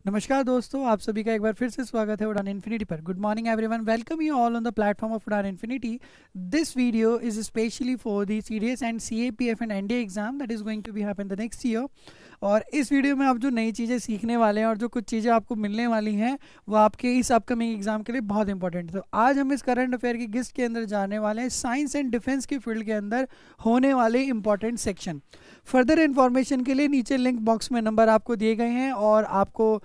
नमस्कार दोस्तों, आप सभी का एक बार फिर से स्वागत है उड़ान इन्फिनिटी पर। Good morning everyone, welcome you all on the platform of Udaan infinity. This video is specially for the CDS and CAPF and NDA exam that is going to be happen the next year. और इस video में आप जो नई चीज़ें सीखने वाले हैं और जो कुछ चीज़ें आपको मिलने वाली हैं वो आपके इस अपकमिंग एग्जाम के लिए बहुत इंपॉर्टेंट है। तो आज हम इस करंट अफेयर की गिस्ट के अंदर जाने वाले हैं साइंस एंड डिफेंस के फील्ड के अंदर होने वाले इंपॉर्टेंट सेक्शन। फर्दर इन्फॉर्मेशन के लिए नीचे लिंक बॉक्स में नंबर आपको दिए गए हैं और आपको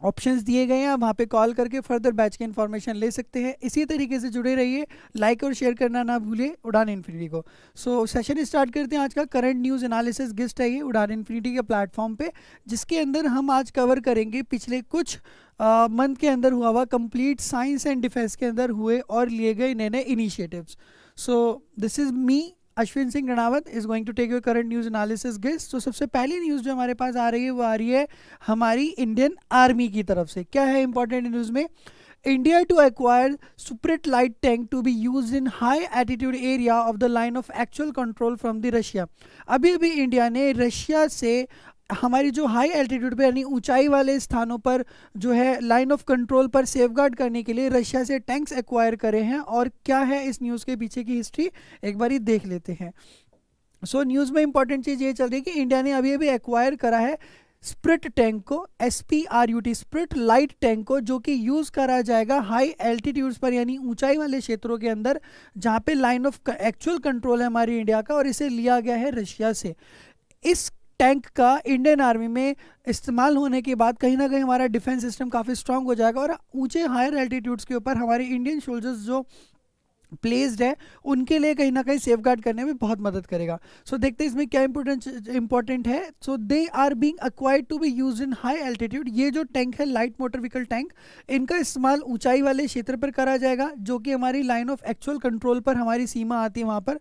ऑप्शंस दिए गए हैं, आप वहाँ पे कॉल करके फर्दर बैच की इन्फॉर्मेशन ले सकते हैं। इसी तरीके से जुड़े रहिए, लाइक और शेयर करना ना भूलिए उड़ान इन्फिनिटी को। सो सेशन स्टार्ट करते हैं। आज का करंट न्यूज़ एनालिसिस गेस्ट है ये उड़ान इन्फिनिटी के प्लेटफॉर्म पे, जिसके अंदर हम आज कवर करेंगे पिछले कुछ मंथ के अंदर हुआ हुआ कंप्लीट साइंस एंड डिफेंस के अंदर हुए और लिए गए नए नए initiatives. So this is me Ashwin Singh Ranawat is going to take your current news analysis guest. तो सबसे पहली न्यूज़ जो हमारे पास आ रही है वो आ रही है हमारी इंडियन आर्मी की तरफ से। क्या है इंपॉर्टेंट न्यूज़ में? India to acquire Sprut light tank to be use in high attitude area of the line of actual control from the Russia. अभी अभी इंडिया ने रशिया से हमारी जो हाई एल्टीट्यूड पे यानी ऊंचाई वाले स्थानों पर जो है लाइन ऑफ कंट्रोल पर सेफगार्ड करने के लिए रशिया से टैंक्स एक्वायर करे हैं। और क्या है इस न्यूज़ के पीछे की हिस्ट्री, एक बार देख लेते हैं। सो न्यूज़ में इंपॉर्टेंट चीज़ ये चल रही है कि इंडिया ने अभी अभी एक्वायर करा है स्प्रिट टैंक को, SPRUT स्प्रिट लाइट टैंक को, जो कि यूज़ करा जाएगा हाई एल्टीट्यूड्स पर यानी ऊंचाई वाले क्षेत्रों के अंदर जहाँ पे लाइन ऑफ एक्चुअल कंट्रोल है हमारी इंडिया का, और इसे लिया गया है रशिया से। इस टैंक का इंडियन आर्मी में इस्तेमाल होने के बाद कहीं ना कहीं हमारा डिफेंस सिस्टम काफ़ी स्ट्रांग हो जाएगा और ऊंचे हायर एल्टीट्यूड्स के ऊपर हमारे इंडियन सोल्जर्स जो प्लेस्ड है उनके लिए कहीं ना कहीं सेफगार्ड करने में बहुत मदद करेगा। सो देखते हैं इसमें क्या इंपॉर्टेंट है। So they are being acquired to be use in high altitude. ये जो टैंक है लाइट मोटर व्हीकल टैंक, इनका इस्तेमाल ऊंचाई वाले क्षेत्र पर करा जाएगा जो कि हमारी लाइन ऑफ एक्चुअल कंट्रोल पर हमारी सीमा आती है वहाँ पर।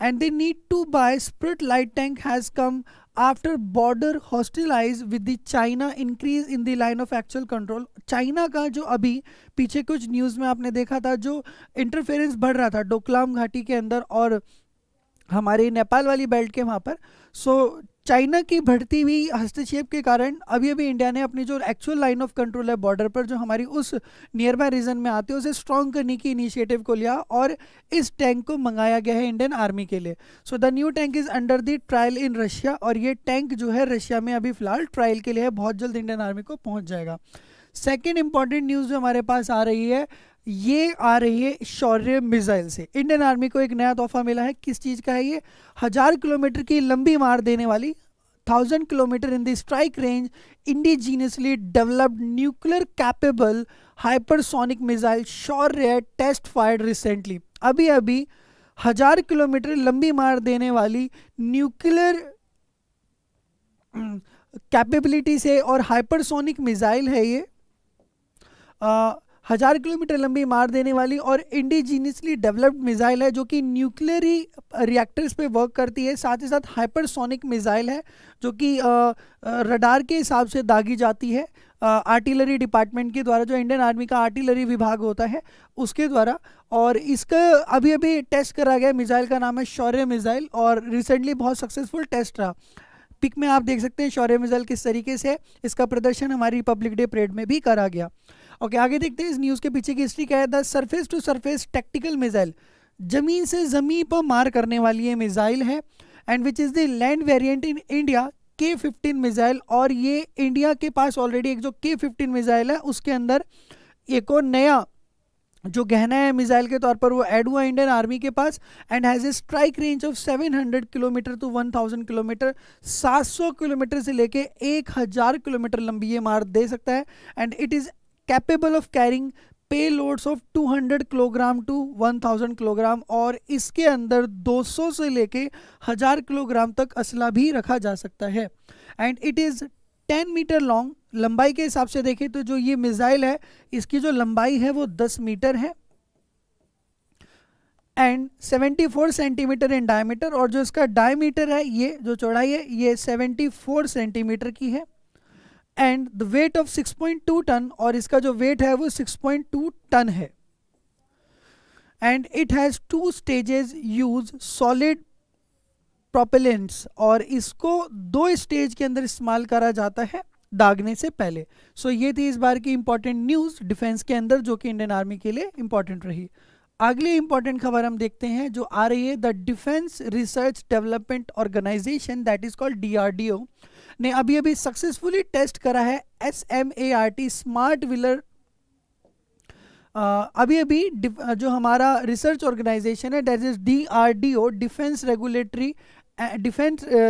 And they need to buy spirit light tank has come after border hostilities with the China increase in the line of actual control. China का जो अभी पीछे कुछ न्यूज़ में आपने देखा था जो इंटरफेरेंस बढ़ रहा था डोकलाम घाटी के अंदर और हमारे नेपाल वाली बेल्ट के वहाँ पर। सो चाइना की बढ़ती हुई हस्तक्षेप के कारण अभी अभी इंडिया ने अपनी जो एक्चुअल लाइन ऑफ कंट्रोल है बॉर्डर पर जो हमारी उस नियर बाय रीजन में आती है उसे स्ट्रॉन्ग करने की इनिशिएटिव को लिया और इस टैंक को मंगाया गया है इंडियन आर्मी के लिए। So the new tank is under the trial in Russia और ये टैंक जो है रशिया में अभी फिलहाल ट्रायल के लिए है, बहुत जल्द इंडियन आर्मी को पहुँच जाएगा। सेकेंड इंपॉर्टेंट न्यूज़ जो हमारे पास आ रही है ये आ रही है शौर्य मिसाइल से। इंडियन आर्मी को एक नया तोहफा मिला है। किस चीज़ का है ये? 1000 किलोमीटर की लंबी मार देने वाली 1000 kilometre in the strike range indigenously developed nuclear capable hypersonic missile Shaurya test fired recently. अभी अभी 1000 किलोमीटर लंबी मार देने वाली न्यूक्लियर कैपेबिलिटी से और हाइपरसोनिक मिसाइल है ये। 1000 किलोमीटर लंबी मार देने वाली और इंडिजीनियसली डेवलप्ड मिसाइल है जो कि न्यूक्लियरी रिएक्टर्स पे वर्क करती है। साथ ही साथ हाइपरसोनिक मिसाइल है जो कि रडार के हिसाब से दागी जाती है आर्टिलरी डिपार्टमेंट के द्वारा, जो इंडियन आर्मी का आर्टिलरी विभाग होता है उसके द्वारा। और इसका अभी अभी टेस्ट करा गया मिसाइल का नाम है शौर्य मिसाइल और रिसेंटली बहुत सक्सेसफुल टेस्ट रहा। पिक में आप देख सकते हैं शौर्य मिसाइल किस तरीके से इसका प्रदर्शन हमारी रिपब्लिक डे परेड में भी करा गया। ओके, आगे देखते हैं इस न्यूज़ के पीछे की हिस्ट्री क्या है। The surface to surface tactical missile, जमीन से जमीन पर मार करने वाली ये मिसाइल है and which is the land variant in India K-15 missile. और ये इंडिया के पास ऑलरेडी एक जो K-15 मिसाइल है उसके अंदर एक और नया जो गहना है मिसाइल के तौर पर वो ऐड हुआ इंडियन आर्मी के पास and has a strike range of 700 kilometre to 1000 kilometre. 700 kilometre से लेके 1000 किलोमीटर लंबी ये मार दे सकता है and it is capable of carrying payloads of 200 kilogram to 1000 kilogram. और इसके अंदर 200 से लेके 1000 किलोग्राम तक असला भी रखा जा सकता है and it is 10 metre long. लंबाई के हिसाब से देखें तो जो ये मिसाइल है इसकी जो लंबाई है वो 10 मीटर है एंड 74 सेंटीमीटर इन डायमीटर। और जो इसका डायमीटर है ये जो चौड़ाई है ये 74 सेंटीमीटर की है and the weight of 6.2 tonne. और इसका जो वेट है वो 6.2 टन है and it has 2 stages use solid propellants. और इसको 2 स्टेज के अंदर इस्तेमाल करा जाता है। दागने से पहले। सो ये थी इस बार की इंपॉर्टेंट न्यूज़ डिफेंस के अंदर जो कि इंडियन आर्मी के लिए इंपॉर्टेंट रही। अगली इंपॉर्टेंट खबर हम देखते हैं जो आ रही है, the defence research development organisation that is called DRDO ने अभी अभी सक्सेसफुली टेस्ट करा है SMART स्मार्ट व्हीलर। अभी अभी जो हमारा रिसर्च ऑर्गेनाइजेशन है that is DRDO, defence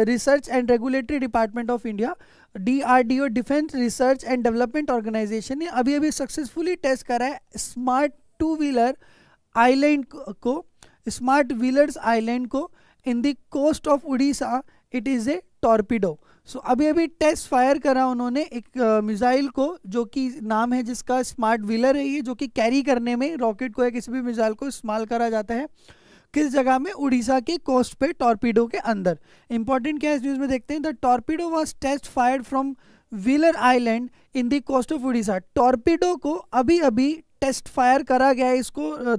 research and regulatory department of India, DRDO defence research and development organisation ने अभी अभी सक्सेसफुली टेस्ट करा है स्मार्ट टू व्हीलर आइलैंड को, स्मार्ट व्हीलर्स आइलैंड को in the coast of Odisha. It is a torpedo. So अभी अभी test fire करा उन्होंने एक मिसाइल को जो कि नाम है जिसका स्मार्ट व्हीलर है, ये जो कि कैरी करने में रॉकेट को या किसी भी मिसाइल को इस्तेमाल करा जाता है। किस जगह में? उड़ीसा के कोस्ट पे टॉर्पीडो के अंदर। इंपॉर्टेंट क्या है इस न्यूज़ में देखते हैं, the torpedo was test fired from Wheeler Island in the coast of Orissa. Torpedo को अभी अभी टेस्ट फायर करा गया है, इसको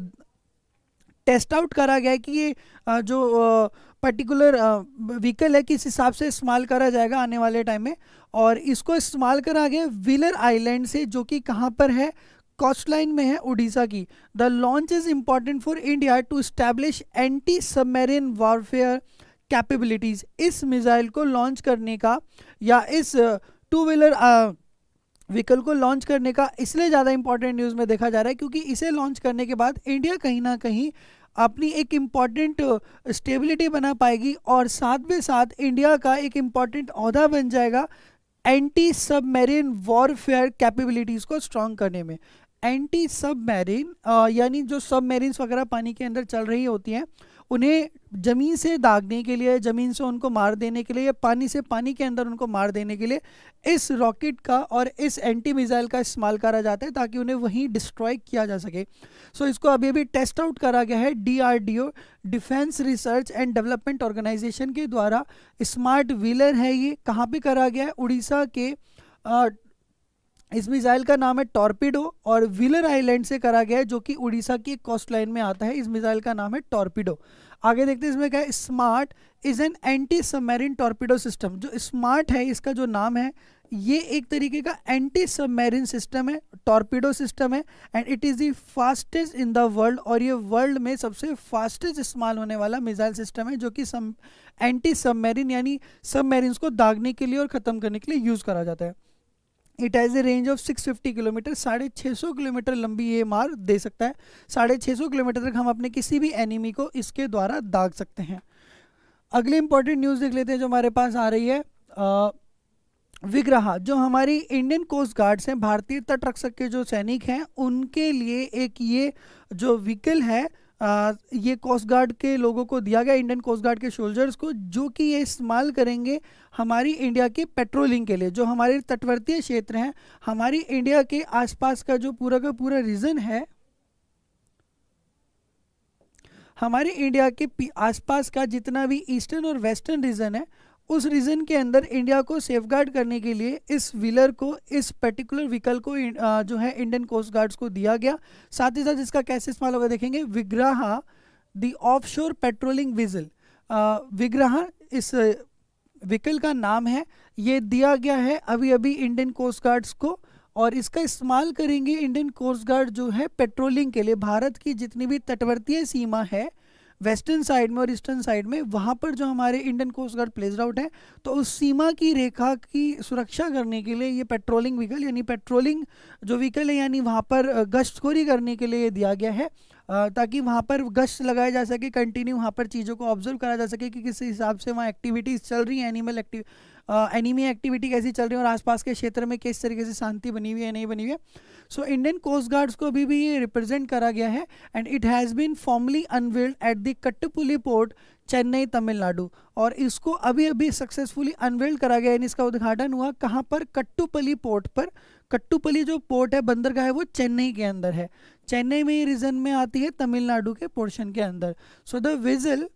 टेस्ट आउट करा गया है कि ये जो पर्टिकुलर व्हीकल है किस हिसाब से इस्तेमाल करा जाएगा आने वाले टाइम में, और इसको इस्तेमाल करा गया व्हीलर आइलैंड से जो कि कहाँ पर है? कोस्ट लाइन में है उड़ीसा की। The launch is important for India to establish anti submarine warfare capabilities. इस मिसाइल को लॉन्च करने का या इस टू व्हीलर व्हीकल को लॉन्च करने का इसलिए ज़्यादा इंपॉर्टेंट न्यूज़ में देखा जा रहा है क्योंकि इसे लॉन्च करने के बाद इंडिया कहीं ना कहीं अपनी एक इम्पॉर्टेंट स्टेबिलिटी बना पाएगी और साथ में साथ इंडिया का एक इम्पॉर्टेंट ओहदा बन जाएगा एंटी सबमरीन वॉरफेयर कैपेबिलिटीज़ को स्ट्रॉन्ग करने में। एंटी सबमरीन यानी जो सबमरीन्स वगैरह पानी के अंदर चल रही होती हैं उन्हें ज़मीन से दागने के लिए, ज़मीन से उनको मार देने के लिए या पानी से पानी के अंदर उनको मार देने के लिए इस रॉकेट का और इस एंटी मिसाइल का इस्तेमाल करा जाता है ताकि उन्हें वहीं डिस्ट्रॉय किया जा सके। सो इसको अभी अभी टेस्ट आउट करा गया है DRDO defence research and development organisation के द्वारा। स्मार्ट व्हीलर है ये, कहाँ पे करा गया है? उड़ीसा के इस मिसाइल का नाम है टॉर्पीडो और व्हीलर आइलैंड से करा गया है जो कि उड़ीसा की कोस्ट लाइन में आता है। इस मिसाइल का नाम है टॉर्पीडो। आगे देखते हैं इसमें क्या है। Smart is an anti submarine torpedo system. जो स्मार्ट है इसका जो नाम है ये एक तरीके का एंटी सबमरीन सिस्टम है, टॉर्पीडो सिस्टम है, and it is the fastest in the world. और ये वर्ल्ड में सबसे फास्टेस्ट इस्तेमाल होने वाला मिसाइल सिस्टम है जो कि एंटी सबमरीन यानी सबमरीन्स को दागने के लिए और ख़त्म करने के लिए यूज़ करा जाता है। It has a range of 650 kilometre, 650 kilometre लंबी ये मार दे सकता है। 650 किलोमीटर तक हम अपने किसी भी एनिमी को इसके द्वारा दाग सकते हैं। अगली इंपॉर्टेंट न्यूज़ देख लेते हैं जो हमारे पास आ रही है। विग्रहा जो हमारी इंडियन कोस्ट गार्ड्स हैं, भारतीय तट रक्षक के जो सैनिक हैं उनके लिए एक ये जो व्हीकल है ये कोस्ट गार्ड के लोगों को दिया गया, इंडियन कोस्ट गार्ड के सोल्जर्स को, जो कि ये इस्तेमाल करेंगे हमारी इंडिया के पेट्रोलिंग के लिए। जो हमारे तटवर्तीय क्षेत्र हैं, हमारी इंडिया के आसपास का जो पूरा का पूरा रीजन है, हमारे इंडिया के आसपास का जितना भी ईस्टर्न और वेस्टर्न रीजन है उस रीजन के अंदर इंडिया को सेफगार्ड करने के लिए इस व्हीलर को, इस पर्टिकुलर व्हीकल को जो है इंडियन कोस्ट गार्ड्स को दिया गया। साथ ही साथ इसका कैसे इस्तेमाल होगा देखेंगे। विग्रहा द ऑफशोर पेट्रोलिंग व्हीकल, विग्रहा इस व्हीकल का नाम है, ये दिया गया है अभी अभी इंडियन कोस्ट गार्ड्स को और इसका इस्तेमाल करेंगे इंडियन कोस्ट गार्ड जो है पेट्रोलिंग के लिए। भारत की जितनी भी तटवर्तीय सीमा है वेस्टर्न साइड में और ईस्टर्न साइड में, वहाँ पर जो हमारे Indian coast guard placed out है, तो उस सीमा की रेखा की सुरक्षा करने के लिए ये पेट्रोलिंग व्हीकल यानी पेट्रोलिंग जो व्हीकल है यानी वहाँ पर गश्तखोरी करने के लिए ये दिया गया है ताकि वहाँ पर गश्त लगाया जा सके, कंटिन्यू वहाँ पर चीज़ों को ऑब्जर्व करा जा सके कि किस हिसाब से वहाँ एक्टिविटीज़ चल रही हैं, एनिमी एक्टिविटी कैसी चल रही है और आसपास के क्षेत्र में किस तरीके से शांति बनी हुई है नहीं बनी हुई है। सो इंडियन कोस्ट गार्ड्स को अभी भी ये रिप्रेजेंट करा गया है and it has been formally unveiled at the Kattupalli port, Chennai, Tamil Nadu. और इसको अभी अभी सक्सेसफुली अनवील्ड करा गया यानी इसका उद्घाटन हुआ कहाँ पर? कट्टुपली पोर्ट पर। कट्टुपली जो पोर्ट है, बंदरगाह है, वो चेन्नई के अंदर है। चेन्नई में ये रीजन में आती है, तमिलनाडु के पोर्शन के अंदर। So the vigil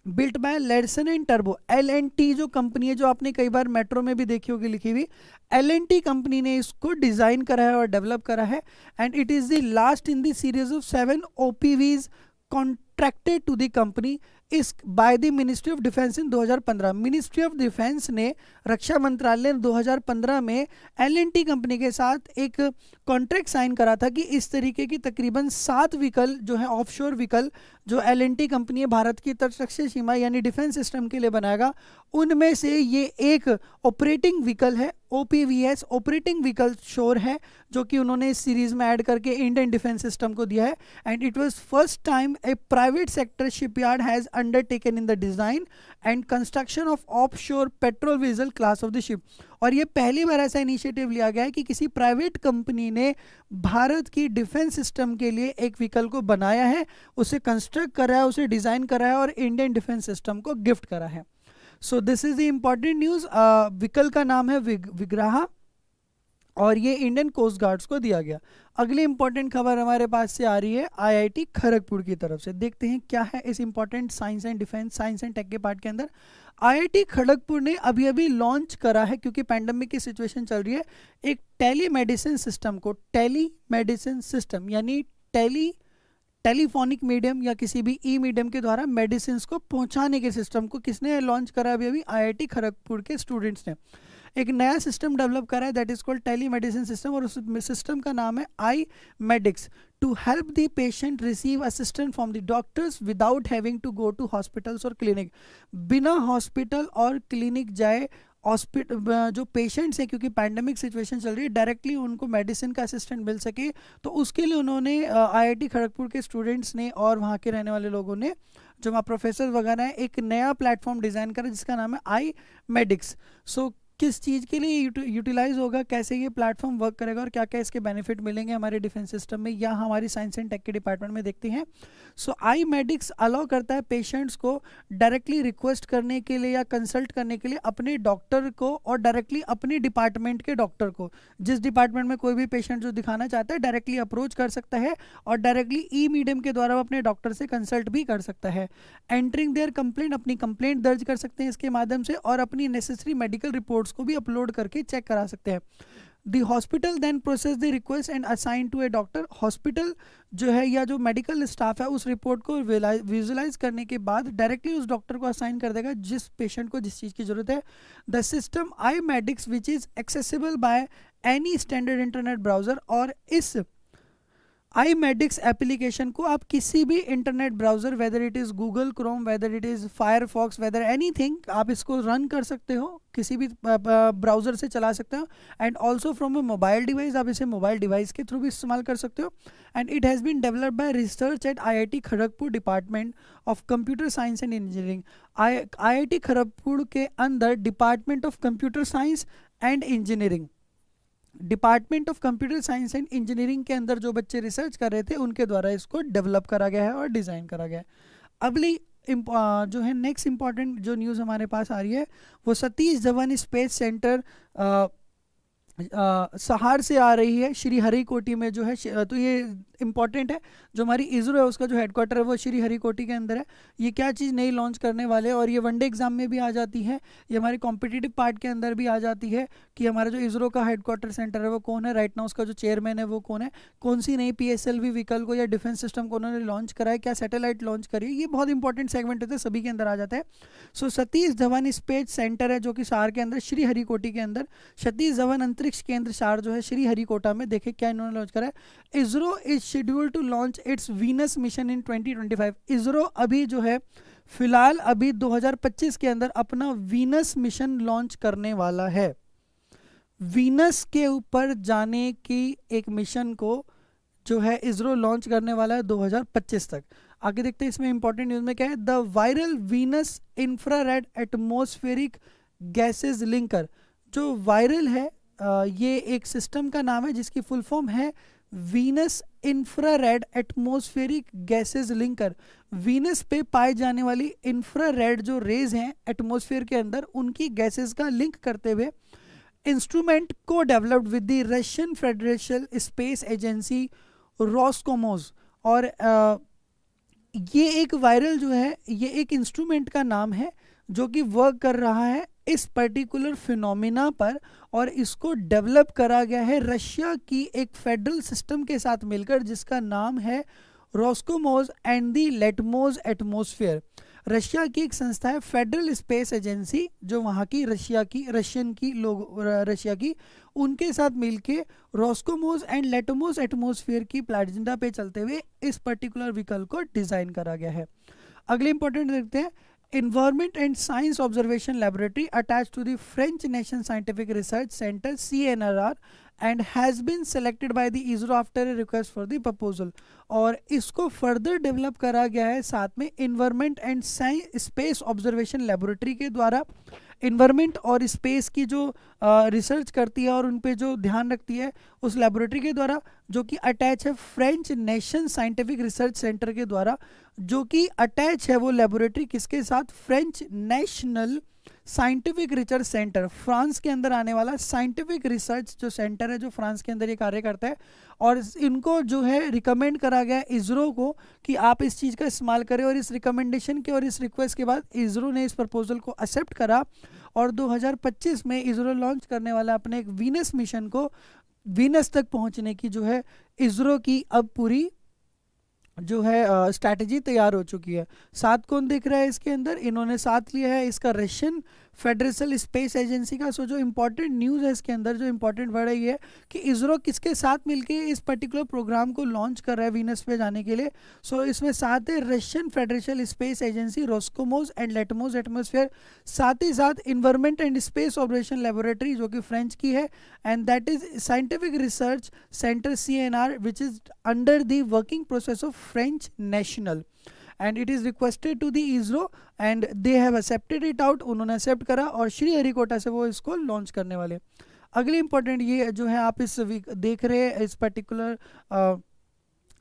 built by Larsen and turbo, L&T जो कंपनी है, जो आपने कई बार मेट्रो में भी देखी होगी लिखी हुई, L&T कंपनी ने इसको डिज़ाइन करा है और डेवलप करा है and it is the last in the series of 7 OPVs contracted to the company. Is by the ministry of defence in 2015। Ministry of defence ने, रक्षा मंत्रालय ने 2015 में L&T कंपनी के साथ एक कॉन्ट्रैक्ट साइन करा था कि इस तरीके की तकरीबन 7 व्हीकल जो है ऑफशोर व्हीकल जो L&T कंपनी भारत की तटरक्षी सीमा यानी डिफेंस सिस्टम के लिए बनाएगा, उनमें से ये एक ऑपरेटिंग व्हीकल है, OPVS ऑपरेटिंग व्हीकल शोर है, जो कि उन्होंने इस सीरीज में ऐड करके इंडियन डिफेंस सिस्टम को दिया है। And it was first time A private sector shipyard has undertaken in the design and construction of offshore patrol vessel class of the ship. और ये पहली बार ऐसा इनिशिएटिव लिया गया है कि किसी प्राइवेट कंपनी ने भारत की डिफेंस सिस्टम के लिए एक व्हीकल को बनाया है, उसे कंस्ट्रक्ट करा है, उसे डिजाइन करा है और इंडियन डिफेंस सिस्टम को गिफ्ट करा है। सो this is the important news. Vehicle का नाम है विग्रहा और ये इंडियन कोस्ट गार्ड्स को दिया गया। अगली इंपॉर्टेंट खबर हमारे पास से आ रही है IIT खड़गपुर की तरफ से। देखते हैं क्या है इस important science and defence, science and tech के पार्ट के अंदर। IIT खड़गपुर ने अभी अभी लॉन्च करा है, क्योंकि पैंडेमिक की सिचुएशन चल रही है, एक टेलीमेडिसिन सिस्टम को, टेलीमेडिसिन सिस्टम यानी टेलीफोनिक मीडियम या किसी भी मीडियम के द्वारा मेडिसिन को पहुंचाने के सिस्टम को किसने लॉन्च करा अभी अभी? IIT खड़गपुर के स्टूडेंट्स ने एक नया सिस्टम डेवलप करा है, that is called telemedicine system, और उस सिस्टम का नाम है iMedix to help the patient receive assistance from the doctors without having to go to hospitals और क्लिनिक। बिना हॉस्पिटल और क्लिनिक जाए जो पेशेंट्स हैं, क्योंकि पैंडेमिक सिचुएशन चल रही है, डायरेक्टली उनको मेडिसिन का असिस्टेंट मिल सके, तो उसके लिए उन्होंने IIT खड़गपुर के स्टूडेंट्स ने और वहाँ के रहने वाले लोगों ने, जो वहाँ प्रोफेसर वगैरह हैं, एक नया प्लेटफॉर्म डिज़ाइन करा जिसका नाम है iMedix। सो किस चीज़ के लिए यूटिलाइज होगा, कैसे ये प्लेटफॉर्म वर्क करेगा और क्या क्या इसके बेनिफिट मिलेंगे हमारे डिफेंस सिस्टम में या हमारी साइंस एंड टेक के डिपार्टमेंट में, देखते हैं। सो iMedix अलाउ करता है पेशेंट्स को डायरेक्टली रिक्वेस्ट करने के लिए या कंसल्ट करने के लिए अपने डॉक्टर को और डायरेक्टली अपने डिपार्टमेंट के डॉक्टर को, जिस डिपार्टमेंट में कोई भी पेशेंट जो दिखाना चाहता है डायरेक्टली अप्रोच कर सकता है और डायरेक्टली मीडियम के द्वारा वो अपने डॉक्टर से कंसल्ट भी कर सकता है। एंटरिंग देयर कंप्लेंट, अपनी कंप्लेंट दर्ज कर सकते हैं इसके माध्यम से और अपनी नेसेसरी मेडिकल रिपोर्ट्स को भी अपलोड करके चेक करा सकते हैं। The hospital then process the request and assign to a doctor. Hospital जो है या जो मेडिकल स्टाफ है उस रिपोर्ट को विजुलाइज करने के बाद डायरेक्टली उस डॉक्टर को असाइन कर देगा जिस पेशेंट को जिस चीज़ की जरूरत है। The system iMedix which is accessible by any standard internet browser, और इस iMedix एप्लीकेशन को आप किसी भी internet browser, whether it is Google Chrome, whether it is Firefox, whether anything, आप इसको रन कर सकते हो, किसी भी ब्राउजर से चला सकते हो। And also from A mobile device, आप इसे मोबाइल डिवाइस के थ्रू भी इस्तेमाल कर सकते हो। And it has been developed by research at IIT Kharagpur department of computer science and engineering. IIT Kharagpur के अंदर department of computer science and engineering, department of computer science and engineering के अंदर जो बच्चे रिसर्च कर रहे थे उनके द्वारा इसको डेवलप करा गया है और डिज़ाइन करा गया है। अगली जो है नेक्स्ट इंपॉर्टेंट जो न्यूज़ हमारे पास आ रही है वो सतीश धवन स्पेस सेंटर सहार से आ रही है, श्रीहरिकोटी में जो है। तो ये इंपॉर्टेंट है, जो हमारी इसरो है उसका जो हेडक्वार्टर है वो श्रीहरिकोटी के अंदर है। ये क्या चीज़ नई लॉन्च करने वाले हैं और ये वनडे एग्जाम में भी आ जाती है, ये हमारे कॉम्पिटिटिव पार्ट के अंदर भी आ जाती है कि हमारा जो इसरो का हेडक्वार्टर सेंटर है वो कौन है, राइट नाउ उसका जो चेयरमैन है वो कौन है, कौन सी नई PSLV व्हीकल को या डिफेंस सिस्टम को उन्होंने लॉन्च करा है, क्या सैटेलाइट लॉन्च करी है, ये बहुत इंपॉर्टेंट सेगमेंट होते हैं, सभी के अंदर आ जाता है। सो सतीश धवन स्पेस सेंटर है जो कि सार के अंदर श्रीहरिकोटी के अंदर, सतीश धवन अंतरिक्ष केंद्र सार जो है श्रीहरिकोटा में, देखे क्या इन्होंने लॉन्च करा है। ISRO is schedule to launch its Venus mission in 2025। ISRO अभी जो है फिलहाल अभी 2025 के अंदर अपना वीनस मिशन लॉन्च करने वाला है। वीनस के ऊपर जाने की एक मिशन को जो है इसरो लॉन्च करने वाला है 2025 तक। आगे देखते हैं इसमें इंपॉर्टेंट न्यूज में क्या है। The viral Venus infrared atmospheric gases linker, जो वायरल है ये एक सिस्टम का नाम है जिसकी फुल फॉर्म है Venus infrared atmospheric gases linker. Venus पे पाए जाने वाली इंफ्रारेड जो रेज हैं एटमॉस्फेयर के अंदर, उनकी गैसेस का लिंक करते हुए इंस्ट्रूमेंट को developed with the Russian federation space agency Roscosmos. और ये एक वायरल जो है ये एक इंस्ट्रूमेंट का नाम है जो कि वर्क कर रहा है इस पर्टिकुलर फिनोमिना पर, और इसको डेवलप करा गया है रशिया की एक फेडरल सिस्टम के साथ मिलकर जिसका नाम है रोस्कोमोस एंड दी लेटमोस एटमॉस्फेयर। रशिया की एक संस्था है फेडरल स्पेस एजेंसी, जो वहाँ की रशिया की उनके साथ मिलके रोस्कोमोस एंड लेटोमोस एटमॉस्फेयर की प्लेनेटा पे चलते हुए इस पर्टिकुलर व्हीकल को डिजाइन करा गया है। अगले इंपॉर्टेंट देखते हैं, Environment and Science Observation Laboratory attached to the French National Scientific Research Center CNRR and has been selected by the ISRO after a request for the proposal। और इसको further develop करा गया है साथ में environment and space observation laboratory के द्वारा। Environment और स्पेस की जो रिसर्च करती है और उन पे जो ध्यान रखती है उस लेबोरेटरी के द्वारा, जो कि अटैच है French nation scientific research centre के द्वारा, जो कि अटैच है वो लेबोरेटरी किसके साथ, French national scientific research centre, France के अंदर आने वाला साइंटिफिक रिसर्च जो सेंटर है जो फ्रांस के अंदर ये कार्य करता है। और इनको जो है रिकमेंड करा गया इसरो को कि आप इस चीज़ का इस्तेमाल करें, और इस रिकमेंडेशन के और इस रिक्वेस्ट के बाद इसरो ने इस प्रपोजल को एक्सेप्ट करा और 2025 में इसरो लॉन्च करने वाला अपने एक वीनस मिशन को, वीनस तक पहुंचने की जो है इसरो की अब पूरी जो है स्ट्रैटेजी तैयार हो चुकी है। साथ कौन दिख रहा है इसके अंदर, इन्होंने साथ लिया है इसका रशियन फेडरल स्पेस एजेंसी का। सो जो इंपॉर्टेंट न्यूज़ है इसके अंदर, जो इंपॉर्टेंट वर्ड है ये है कि इसरो किसके साथ मिलके इस पर्टिकुलर प्रोग्राम को लॉन्च कर रहा है वीनस पे जाने के लिए। सो इसमें साथ है Russian federal space agency Roscosmos and LATMOS atmosphere, साथ ही साथ environment and space operation laboratory जो कि फ्रेंच की है, and that is scientific research centre CNR which is under the working process of French National and it is requested to the ISRO and they have accepted it out। उन्होंने accept करा और श्रीहरिकोटा से वो इसको launch करने वाले। अगली important ये जो है आप इस देख रहे हैं इस पर्टिकुलर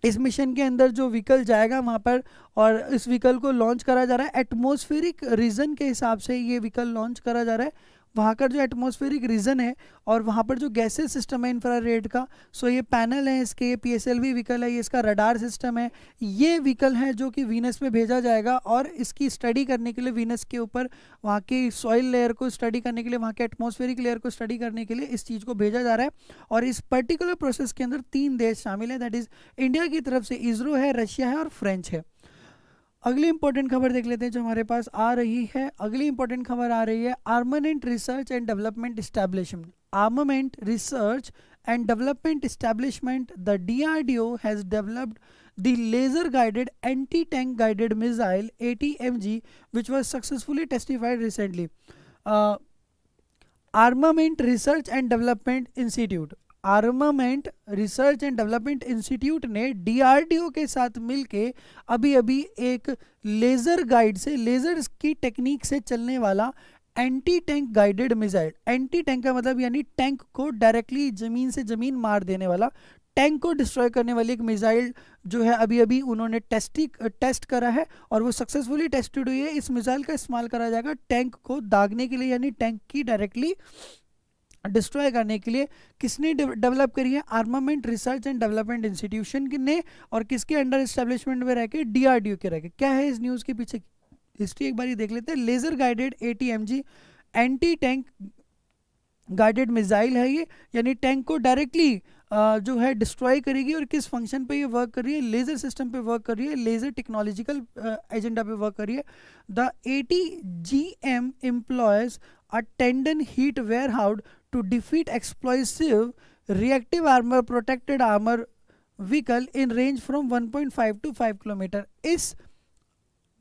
इस मिशन के अंदर जो व्हीकल जाएगा वहाँ पर, और इस व्हीकल को लॉन्च करा जा रहा है एटमॉस्फेरिक रीजन के हिसाब से ये व्हीकल लॉन्च करा जा रहा है। वहाँ का जो एटमॉस्फेरिक रीजन है और वहाँ पर जो गैसेस सिस्टम है इंफ्रारेड का, सो ये पैनल है इसके, ये PSLV व्हीकल है, ये इसका रडार सिस्टम है। ये व्हीकल है जो कि वीनस में भेजा जाएगा और इसकी स्टडी करने के लिए वीनस के ऊपर वहाँ की सॉइल लेयर को स्टडी करने के लिए, वहाँ के एटमॉस्फेरिक लेयर को स्टडी करने के लिए इस चीज़ को भेजा जा रहा है। और इस पर्टिकुलर प्रोसेस के अंदर 3 देश शामिल है, दैट इज इंडिया की तरफ से इसरो है, रशिया है और फ्रेंच है। अगली इंपॉर्टेंट खबर देख लेते हैं जो हमारे पास आ रही है। अगली इंपॉर्टेंट खबर आ रही है armament research and development establishment. Armament research and development establishment, the DRDO has developed the laser guided anti-tank guided missile ATMG which was successfully testified recently। Armament research and development institute, armament research and development institute ने DRDO के साथ मिलके अभी अभी एक laser guide से, laser की technique से चलने वाला anti tank guided missile, anti tank का मतलब यानी टैंक को डायरेक्टली ज़मीन से ज़मीन मार देने वाला, टैंक को डिस्ट्रॉय करने वाली एक मिसाइल जो है अभी अभी उन्होंने टेस्ट करा है और वो सक्सेसफुली टेस्टेड हुई है। इस मिसाइल का इस्तेमाल करा जाएगा टैंक को दागने के लिए, यानी टैंक की डायरेक्टली डिस्ट्रॉय करने के लिए। किसने डेवलप करी है? Armament research and development institution ने, और किसके अंडर एस्टेब्लिशमेंट में रह के? DRDO के रह के। क्या है इस न्यूज़ के पीछे हिस्ट्री एक बार देख लेते हैं। Laser guided ATMG anti tank guided missile है ये, यानी टैंक को डायरेक्टली जो है डिस्ट्रॉय करेगी। और किस फंक्शन पे ये वर्क कर रही है? लेज़र सिस्टम पे वर्क कर रही है, लेज़र टेक्नोलॉजिकल एजेंडा पे वर्क कर रही है। The ATGM employees a tendon heat warehouse to defeat explosive reactive armor protected armor vehicle in range from 1.5 to 5 kilometre. इस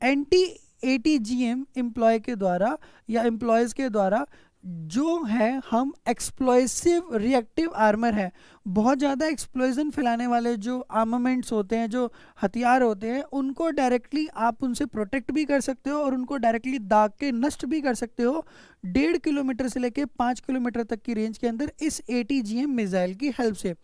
ATGM एम्प्लॉय के द्वारा या एम्प्लॉयज़ के द्वारा जो है हम एक्सप्लोसिव रिएक्टिव आर्मर है, बहुत ज़्यादा एक्सप्लोजन फैलाने वाले जो आर्मामेंट्स होते हैं, जो हथियार होते हैं, उनको डायरेक्टली आप उनसे प्रोटेक्ट भी कर सकते हो और उनको डायरेक्टली दाग के नष्ट भी कर सकते हो 1.5 किलोमीटर से लेके 5 किलोमीटर तक की रेंज के अंदर इस ATGM मिसाइल की हेल्प से।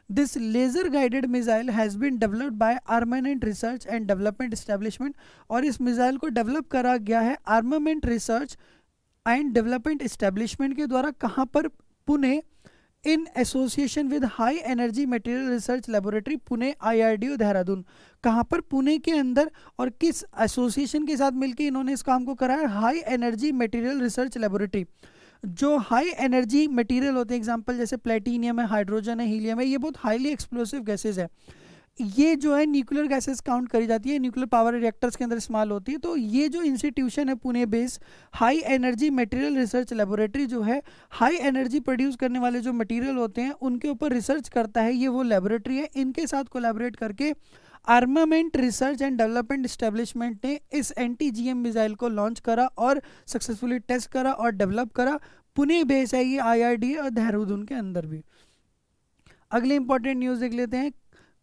This laser guided missile has been developed by armament research and development establishment, और इस मिसाइल को डेवलप करा गया है armament research and development establishment के द्वारा। कहाँ पर? Pune, in association with high energy material research laboratory Pune, IRDO Dehradun. कहाँ पर? पुणे के अंदर। और किस एसोसिएशन के साथ मिलकर इन्होंने इस काम को करा है? High energy material research laboratory. जो हाई एनर्जी मटेरियल होते हैं, एग्जांपल जैसे प्लेटिनियम है, हाइड्रोजन है, हीलियम है, ये बहुत हाईली एक्सप्लोसिव गैसेज है। ये जो है न्यूक्लियर गैसेस काउंट करी जाती है, न्यूक्लियर पावर रिएक्टर्स के अंदर इस्तेमाल होती है। तो ये जो इंस्टीट्यूशन है Pune based high energy material research laboratory जो है, हाई एनर्जी प्रोड्यूस करने वाले जो मटेरियल होते हैं उनके ऊपर रिसर्च करता है, ये वो लेबोरेटरी है। इनके साथ कोलैबोरेट करके armament research and development establishment ने इस एंटी-जीएम मिसाइल को लॉन्च करा और सक्सेसफुली टेस्ट करा और डेवलप करा। पुणे बेस है ये IRD और देहरादून के अंदर भी। अगले इंपॉर्टेंट न्यूज़ देख लेते हैं।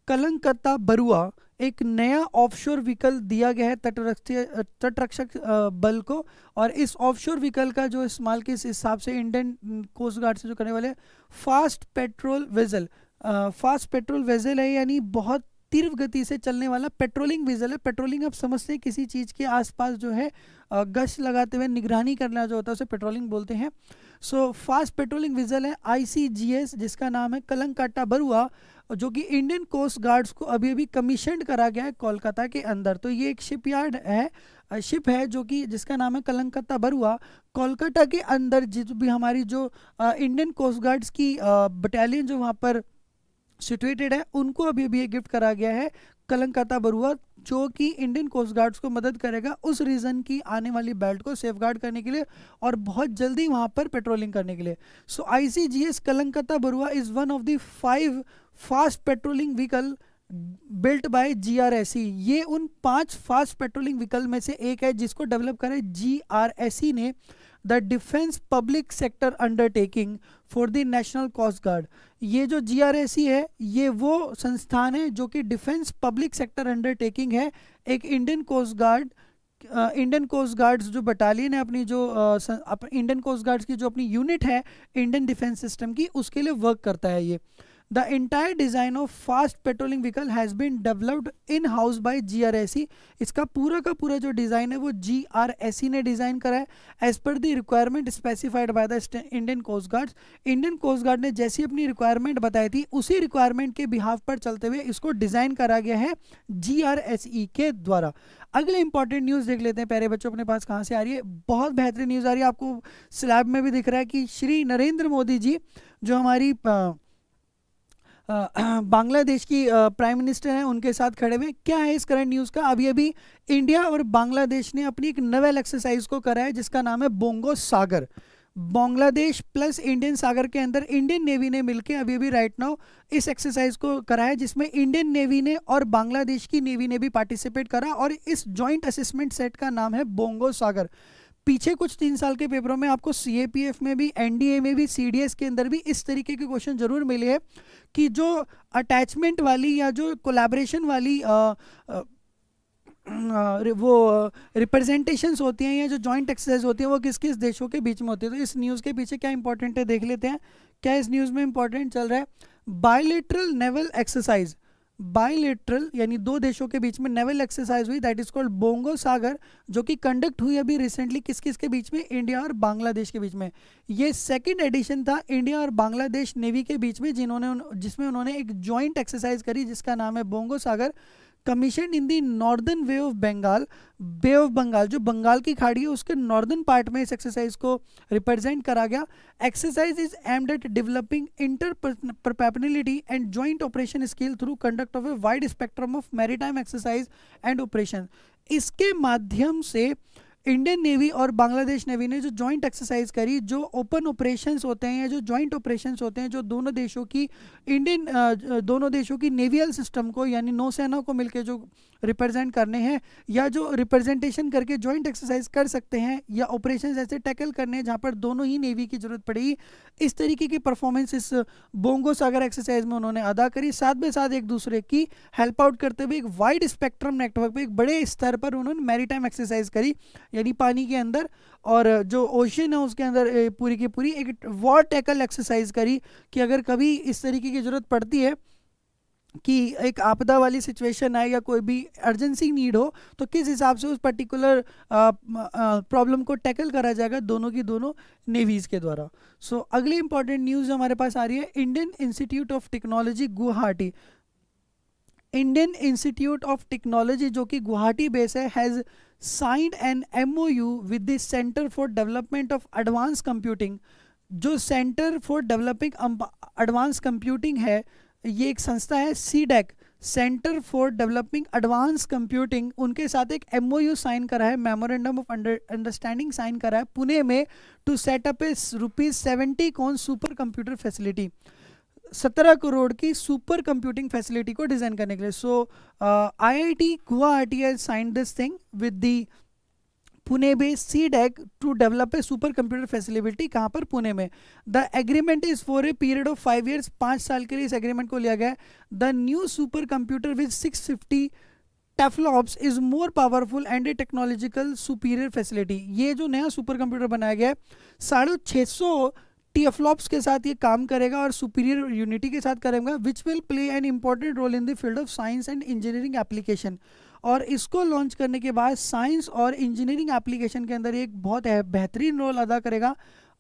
कलंकत्ता बरुआ एक नया ऑफशोर व्हीकल दिया गया है तटरक्षक बल को, और इस ऑफशोर व्हीकल का जो इस्तेमाल किस हिसाब से इंडियन कोस्ट गार्ड से जो करने वाले फास्ट पेट्रोल वेजल है, यानी बहुत तीव्र गति से चलने वाला पेट्रोलिंग वेजल है। पेट्रोलिंग आप समझते हैं किसी चीज़ के आसपास जो है गश्त लगाते हुए निगरानी करना जो होता है उसे पेट्रोलिंग बोलते हैं। सो फास्ट पेट्रोलिंग वेजल है ICGS, जिसका नाम है कलंकत्ता बरुआ, जो कि इंडियन कोस्ट गार्ड्स को अभी अभी कमीशनड करा गया है कोलकाता के अंदर। तो ये एक शिपयार्ड है, शिप है जो कि जिसका नाम है कलंकत्ता बरुआ। कोलकाता के अंदर जिस भी हमारी जो इंडियन कोस्ट गार्ड्स की बटालियन जो वहाँ पर सिचुएटेड है उनको अभी अभी गिफ्ट करा गया है कलंकत्ता बरुआ, जो कि इंडियन कोस्ट गार्ड्स को मदद करेगा उस रीजन की आने वाली बेल्ट को सेफ गार्ड करने के लिए और बहुत जल्दी वहाँ पर पेट्रोलिंग करने के लिए। So ICGS Kanaklata Barua is one of the 5 fast patrolling vehicle built by GRSE। ये उन 5 फास्ट पेट्रोलिंग व्हीकल में से एक है जिसको डेवलप करे GRSE ने, the defence public sector undertaking for the national coast guard. ये जो GRSE है ये वो संस्थान है जो कि डिफेंस पब्लिक सेक्टर अंडरटेकिंग है, एक इंडियन कोस्ट गार्ड्स जो बटालियन है अपनी जो इंडियन कोस्ट गार्ड्स की जो अपनी यूनिट है इंडियन डिफेंस सिस्टम की, उसके लिए वर्क करता है ये। The entire design of fast patrolling vehicle has been developed in house by GRSE। इसका पूरा का पूरा जो डिज़ाइन है वो GRSE ने डिज़ाइन करा है as per the requirement specified by the Indian coast guards. Indian coast guard ने जैसी अपनी रिक्वायरमेंट बताई थी उसी रिक्वायरमेंट के बिहाफ पर चलते हुए इसको डिज़ाइन करा गया है GRSE के द्वारा। अगले इंपॉर्टेंट न्यूज़ देख लेते हैं प्यारे बच्चों, अपने पास कहाँ से आ रही है। बहुत बेहतरीन न्यूज़ आ रही है, आपको स्लैब में भी दिख रहा है कि श्री नरेंद्र मोदी जी जो हमारी बांग्लादेश की प्राइम मिनिस्टर हैं उनके साथ खड़े हुए। क्या है इस करंट न्यूज़ का, अभी अभी इंडिया और बांग्लादेश ने अपनी एक नवेल एक्सरसाइज को करा है जिसका नाम है बोंगो सागर। बांग्लादेश प्लस इंडियन सागर के अंदर इंडियन नेवी ने मिलकर अभी अभी राइट नाउ इस एक्सरसाइज को करा है जिसमें इंडियन नेवी ने और बांग्लादेश की नेवी ने भी पार्टिसिपेट करा, और इस जॉइंट असेसमेंट सेट का नाम है बोंगो सागर। पीछे कुछ 3 साल के पेपरों में आपको CAPF में भी, NDA में भी, CDS के अंदर भी इस तरीके के क्वेश्चन जरूर मिले हैं कि जो अटैचमेंट वाली या जो कोलैबोरेशन वाली वो रिप्रेजेंटेशंस होती हैं या जो जॉइंट एक्सरसाइज होती है वो किस किस देशों के बीच में होती है। तो इस न्यूज़ के पीछे क्या इंपॉर्टेंट है देख लेते हैं। क्या इस न्यूज़ में इंपॉर्टेंट चल रहा है, बायलेटरल नेवल एक्सरसाइज, बायलेटरल यानी 2 देशों के बीच में नेवल एक्सरसाइज हुई, दैट इज कॉल्ड बोंगो सागर, जो कि कंडक्ट हुई अभी रिसेंटली किस किस के बीच में, इंडिया और बांग्लादेश के बीच में। ये सेकंड एडिशन था इंडिया और बांग्लादेश नेवी के बीच में जिसमें उन्होंने एक जॉइंट एक्सरसाइज करी जिसका नाम है Bongo Sagar, commission in the northern bay of Bengal. Bay of Bengal जो बंगाल की खाड़ी है उसके नॉर्दर्न पार्ट में इस एक्सरसाइज को रिप्रेजेंट करा गया। Exercise is aimed at developing interoperability and joint operation skill through conduct of a wide spectrum of maritime exercise and operation. इसके माध्यम से इंडियन नेवी और बांग्लादेश नेवी ने जो जॉइंट एक्सरसाइज करी, जो ओपन ऑपरेशंस होते हैं या जो जॉइंट ऑपरेशंस होते हैं जो दोनों देशों की नेवियल सिस्टम को यानी नौसेना को मिलकर जो रिप्रेजेंट करने हैं या जो रिप्रेजेंटेशन करके जॉइंट एक्सरसाइज कर सकते हैं या ऑपरेशंस ऐसे टैकल करने हैं जहां पर दोनों ही नेवी की जरूरत पड़ेगी, इस तरीके की परफॉर्मेंस इस बोंगो सागर एक्सरसाइज में उन्होंने अदा करी। साथ में साथ एक दूसरे की हेल्प आउट करते हुए एक वाइड स्पेक्ट्रम नेटवर्क पे एक बड़े स्तर पर उन्होंने मैरीटाइम एक्सरसाइज करी, यानी पानी के अंदर और जो ओशन है उसके अंदर पूरी की पूरी एक वॉर टैकल एक्सरसाइज करी कि अगर कभी इस तरीके की जरूरत पड़ती है कि एक आपदा वाली सिचुएशन आए या कोई भी अर्जेंसी नीड हो तो किस हिसाब से उस पर्टिकुलर प्रॉब्लम को टैकल करा जाएगा दोनों की दोनों नेवीज़ के द्वारा। सो अगली इंपॉर्टेंट न्यूज़ हमारे पास आ रही है, Indian institute of technology Guwahati. Indian institute of technology जो कि गुवाहाटी बेस है has signed an MOU with the centre for development of advance computing. जो centre for developing advance computing है ये एक संस्था है, centre for developing advance computing, उनके साथ एक MOU साइन करा है, मेमोरेंडम ऑफ अंडरस्टैंडिंग साइन करा है पुणे में, to set up a ₹70 crore super computer facility, 17 crore की सुपर कंप्यूटिंग फैसिलिटी को डिजाइन करने के लिए. So IIT Guwahati has signed this thing with the Pune based CDEC to develop a super computer facility. कहाँ पर? पुणे में. The agreement is for a period of 5 years, 5 साल के लिए इस एग्रीमेंट को लिया गया है. The new super computer with 650 teraflops is more powerful and a technological superior facility. ये जो नया सुपर कंप्यूटर बनाया गया है 650 टीएफ्लॉप्स के साथ ये काम करेगा और सुपीरियर यूनिटी के साथ करेगा, which will play an important role in the field of science and engineering application. और इसको लॉन्च करने के बाद साइंस और इंजीनियरिंग एप्लीकेशन के अंदर एक बहुत बेहतरीन रोल अदा करेगा.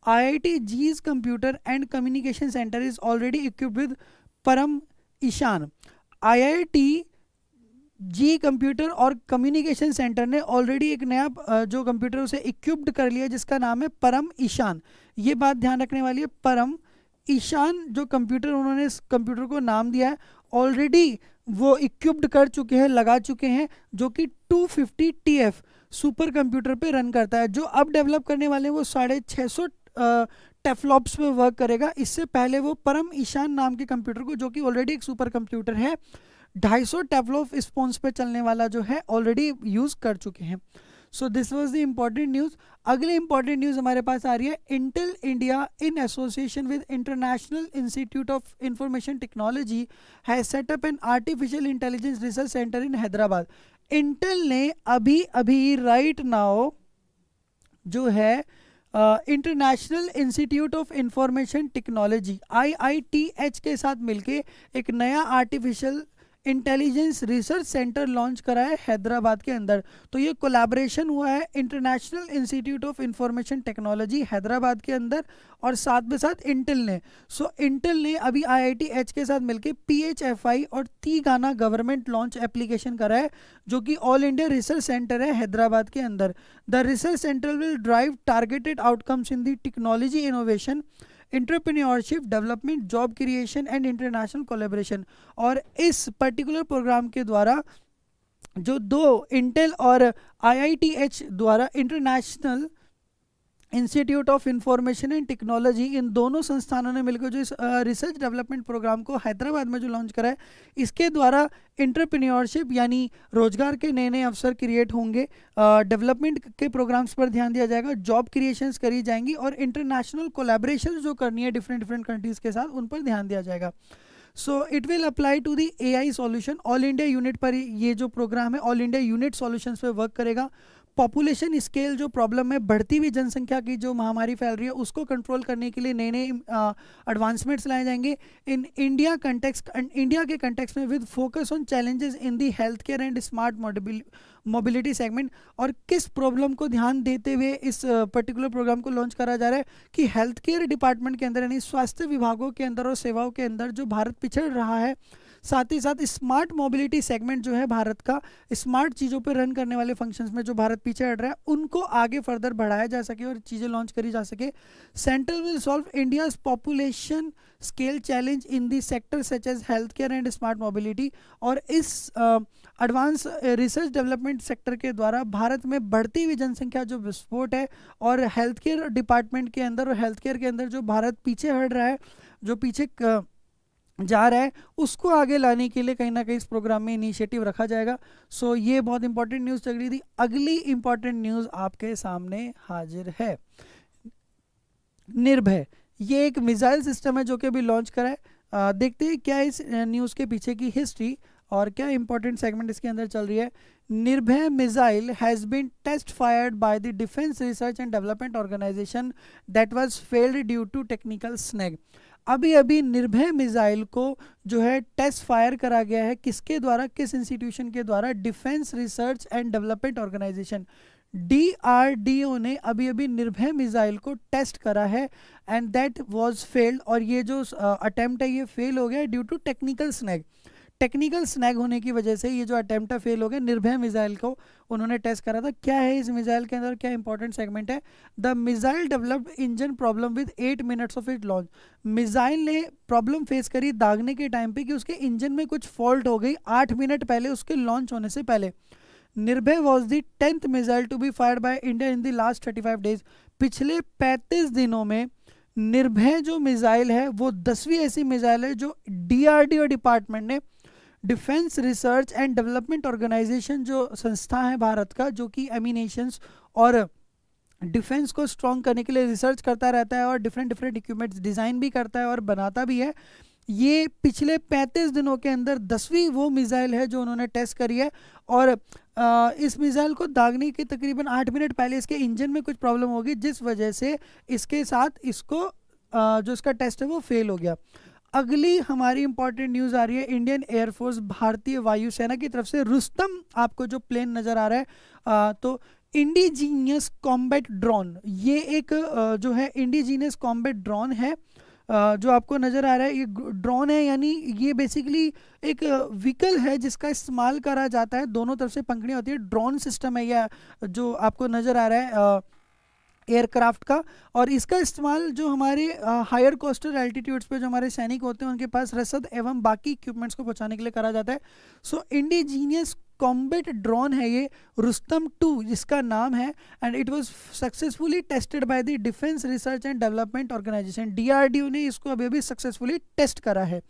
IIT G's computer and communication centre is already equipped with Param Ishan. IIT G computer और कम्युनिकेशन सेंटर ने ऑलरेडी एक नया जो कंप्यूटर उसे इक्विप्ड कर लिया जिसका नाम है परम ईशान. ये बात ध्यान रखने वाली है, परम ईशान जो कंप्यूटर उन्होंने इस कंप्यूटर को नाम दिया है ऑलरेडी वो इक्विप्ड कर चुके हैं, लगा चुके हैं, जो कि 250 TF सुपर कंप्यूटर पे रन करता है. जो अब डेवलप करने वाले हैं वो 650 टेफ्लॉप्स पे वर्क करेगा. इससे पहले वो परम ईशान नाम के कंप्यूटर को, जो कि ऑलरेडी एक सुपर कंप्यूटर है, 250 टेफ्लॉप स्पॉन्स पे चलने वाला जो है ऑलरेडी यूज कर चुके हैं. So this was the important news. अगले इंपॉर्टेंट न्यूज़ हमारे पास आ रही है. Intel India in association with international institute of information technology has set up an artificial intelligence research centre in Hyderabad. Intel ने अभी अभी राइट नाउ जो है international institute of information technology IITH के साथ मिलके एक नया artificial intelligence research centre launch करा है हैदराबाद के अंदर. तो ये कोलैबोरेशन हुआ है international institute of information technology Hyderabad के अंदर और साथ में साथ इंटेल ने. सो इंटेल ने अभी IITH के साथ मिलके PHFI और तेलंगाना गवर्नमेंट लॉन्च एप्लीकेशन करा है जो कि ऑल इंडिया रिसर्च सेंटर है हैदराबाद के अंदर. The research centre will drive targeted outcomes in the technology innovation, entrepreneurship, development, job creation and international collaboration. और इस पर्टिकुलर प्रोग्राम के द्वारा जो दो इंटेल और IITH द्वारा international institute of information and technology, इन दोनों संस्थानों ने मिलकर जो इस रिसर्च डेवलपमेंट प्रोग्राम को हैदराबाद में जो लॉन्च करा है, इसके द्वारा एंटरप्रेन्योरशिप यानी रोजगार के नए नए अवसर क्रिएट होंगे, डेवलपमेंट के प्रोग्राम्स पर ध्यान दिया जाएगा, जॉब क्रिएशंस करी जाएंगी और इंटरनेशनल कोलैबोरेशन जो करनी है डिफरेंट कंट्रीज के साथ उन पर ध्यान दिया जाएगा. So it will apply to the AI solution. All India unit पर ये जो प्रोग्राम है ऑल इंडिया यूनिट सॉल्यूशंस पे वर्क करेगा. पॉपुलेशन स्केल जो प्रॉब्लम है, बढ़ती हुई जनसंख्या की जो महामारी फैल रही है उसको कंट्रोल करने के लिए नए नए एडवांसमेंट्स लाए जाएंगे इन इंडिया के कंटेक्स्ट में with focus on challenges in the health care and smart mobility segment. और किस प्रॉब्लम को ध्यान देते हुए इस पर्टिकुलर प्रोग्राम को लॉन्च करा जा रहा है कि हेल्थ केयर डिपार्टमेंट के अंदर यानी स्वास्थ्य विभागों के अंदर और सेवाओं के अंदर जो भारत पिछड़ रहा है, साथ ही साथ स्मार्ट मोबिलिटी सेगमेंट जो है भारत का, स्मार्ट चीज़ों पर रन करने वाले फंक्शंस में जो भारत पीछे हट रहा है उनको आगे फर्दर बढ़ाया जा सके और चीज़ें लॉन्च करी जा सके. Centre will solve India's population scale challenge in the sector such as health care and smart mobility. और इस एडवांस रिसर्च डेवलपमेंट सेक्टर के द्वारा भारत में बढ़ती हुई जनसंख्या जो विस्फोट है और हेल्थ केयर डिपार्टमेंट के अंदर और हेल्थ केयर के अंदर जो भारत पीछे हट रहा है, जो पीछे जा रहा है, उसको आगे लाने के लिए कहीं ना कहीं इस प्रोग्राम में इनिशिएटिव रखा जाएगा. सो ये बहुत इंपॉर्टेंट न्यूज़ चल रही थी. अगली इंपॉर्टेंट न्यूज़ आपके सामने हाजिर है. निर्भय, ये एक मिसाइल सिस्टम है जो कि अभी लॉन्च करा है. देखते हैं क्या इस न्यूज़ के पीछे की हिस्ट्री और क्या इंपॉर्टेंट सेगमेंट इसके अंदर चल रही है. Nirbhay missile has been test fired by the defence research and development organisation that was failed due to technical snag. अभी अभी निर्भय मिसाइल को जो है टेस्ट फायर करा गया है. किसके द्वारा, किस इंस्टीट्यूशन के द्वारा? Defence research and development organisation DRDO ने अभी अभी निर्भय मिसाइल को टेस्ट करा है एंड दैट वाज फेल्ड. और ये जो अटेम्प्ट है ये फेल हो गया due to technical snag. Technical snag होने की वजह से ये जो अटेम्प्ट है फेल हो गया। निर्भय मिसाइल को उन्होंने टेस्ट करा था। क्या है इस मिसाइल के अंदर, क्या इंपॉर्टेंट सेगमेंट है? The missile developed engine problem with 8 minutes of it launch. Missile ने प्रॉब्लम फेस करी दागने के टाइम पे कि उसके इंजन में कुछ फॉल्ट हो गई 8 मिनट पहले, उसके लॉन्च होने से पहले। Nirbhay was the 10th missile to be fired by India in the last 35 days. पिछले 35 दिनों में निर्भय जो मिसाइल है वो 10वीं ऐसी मिसाइल है जो DRDO डिपार्टमेंट ने, defence research and development organisation जो संस्था है भारत का, जो कि एमिनेशंस और डिफेंस को स्ट्रॉन्ग करने के लिए रिसर्च करता रहता है और डिफरेंट इक्विपमेंट्स डिज़ाइन भी करता है और बनाता भी है। ये पिछले 35 दिनों के अंदर 10वीं वो मिसाइल है जो उन्होंने टेस्ट करी है। और इस मिसाइल को दागने के तकरीबन 8 मिनट पहले इसके इंजन में कुछ प्रॉब्लम होगी, जिस वजह से इसके साथ इसको जो इसका टेस्ट है वो फेल हो गया। अगली हमारी इंपॉर्टेंट न्यूज़ आ रही है इंडियन एयरफोर्स, भारतीय वायुसेना की तरफ से रुस्तम, आपको जो प्लेन नज़र आ रहा है तो इंडिजीनियस कॉम्बैट ड्रोन, ये एक जो है इंडिजीनियस कॉम्बैट ड्रोन है जो आपको नज़र आ रहा है। ये ड्रोन है, यानी ये बेसिकली एक व्हीकल है जिसका इस्तेमाल करा जाता है, दोनों तरफ से पंखड़ियाँ होती है। ड्रोन सिस्टम है यह जो आपको नज़र आ रहा है एयरक्राफ्ट का, और इसका इस्तेमाल जो हमारे हायर कोस्टल एल्टीट्यूड्स पे जो हमारे सैनिक होते हैं उनके पास रसद एवं बाकी इक्विपमेंट्स को पहुंचाने के लिए करा जाता है। सो इंडिजीनियस कॉम्बैट ड्रोन है ये, रुस्तम 2 जिसका नाम है, and it was successfully tested by the defence research and development organisation. DRDO ने इसको अभी अभी सक्सेसफुली टेस्ट करा है।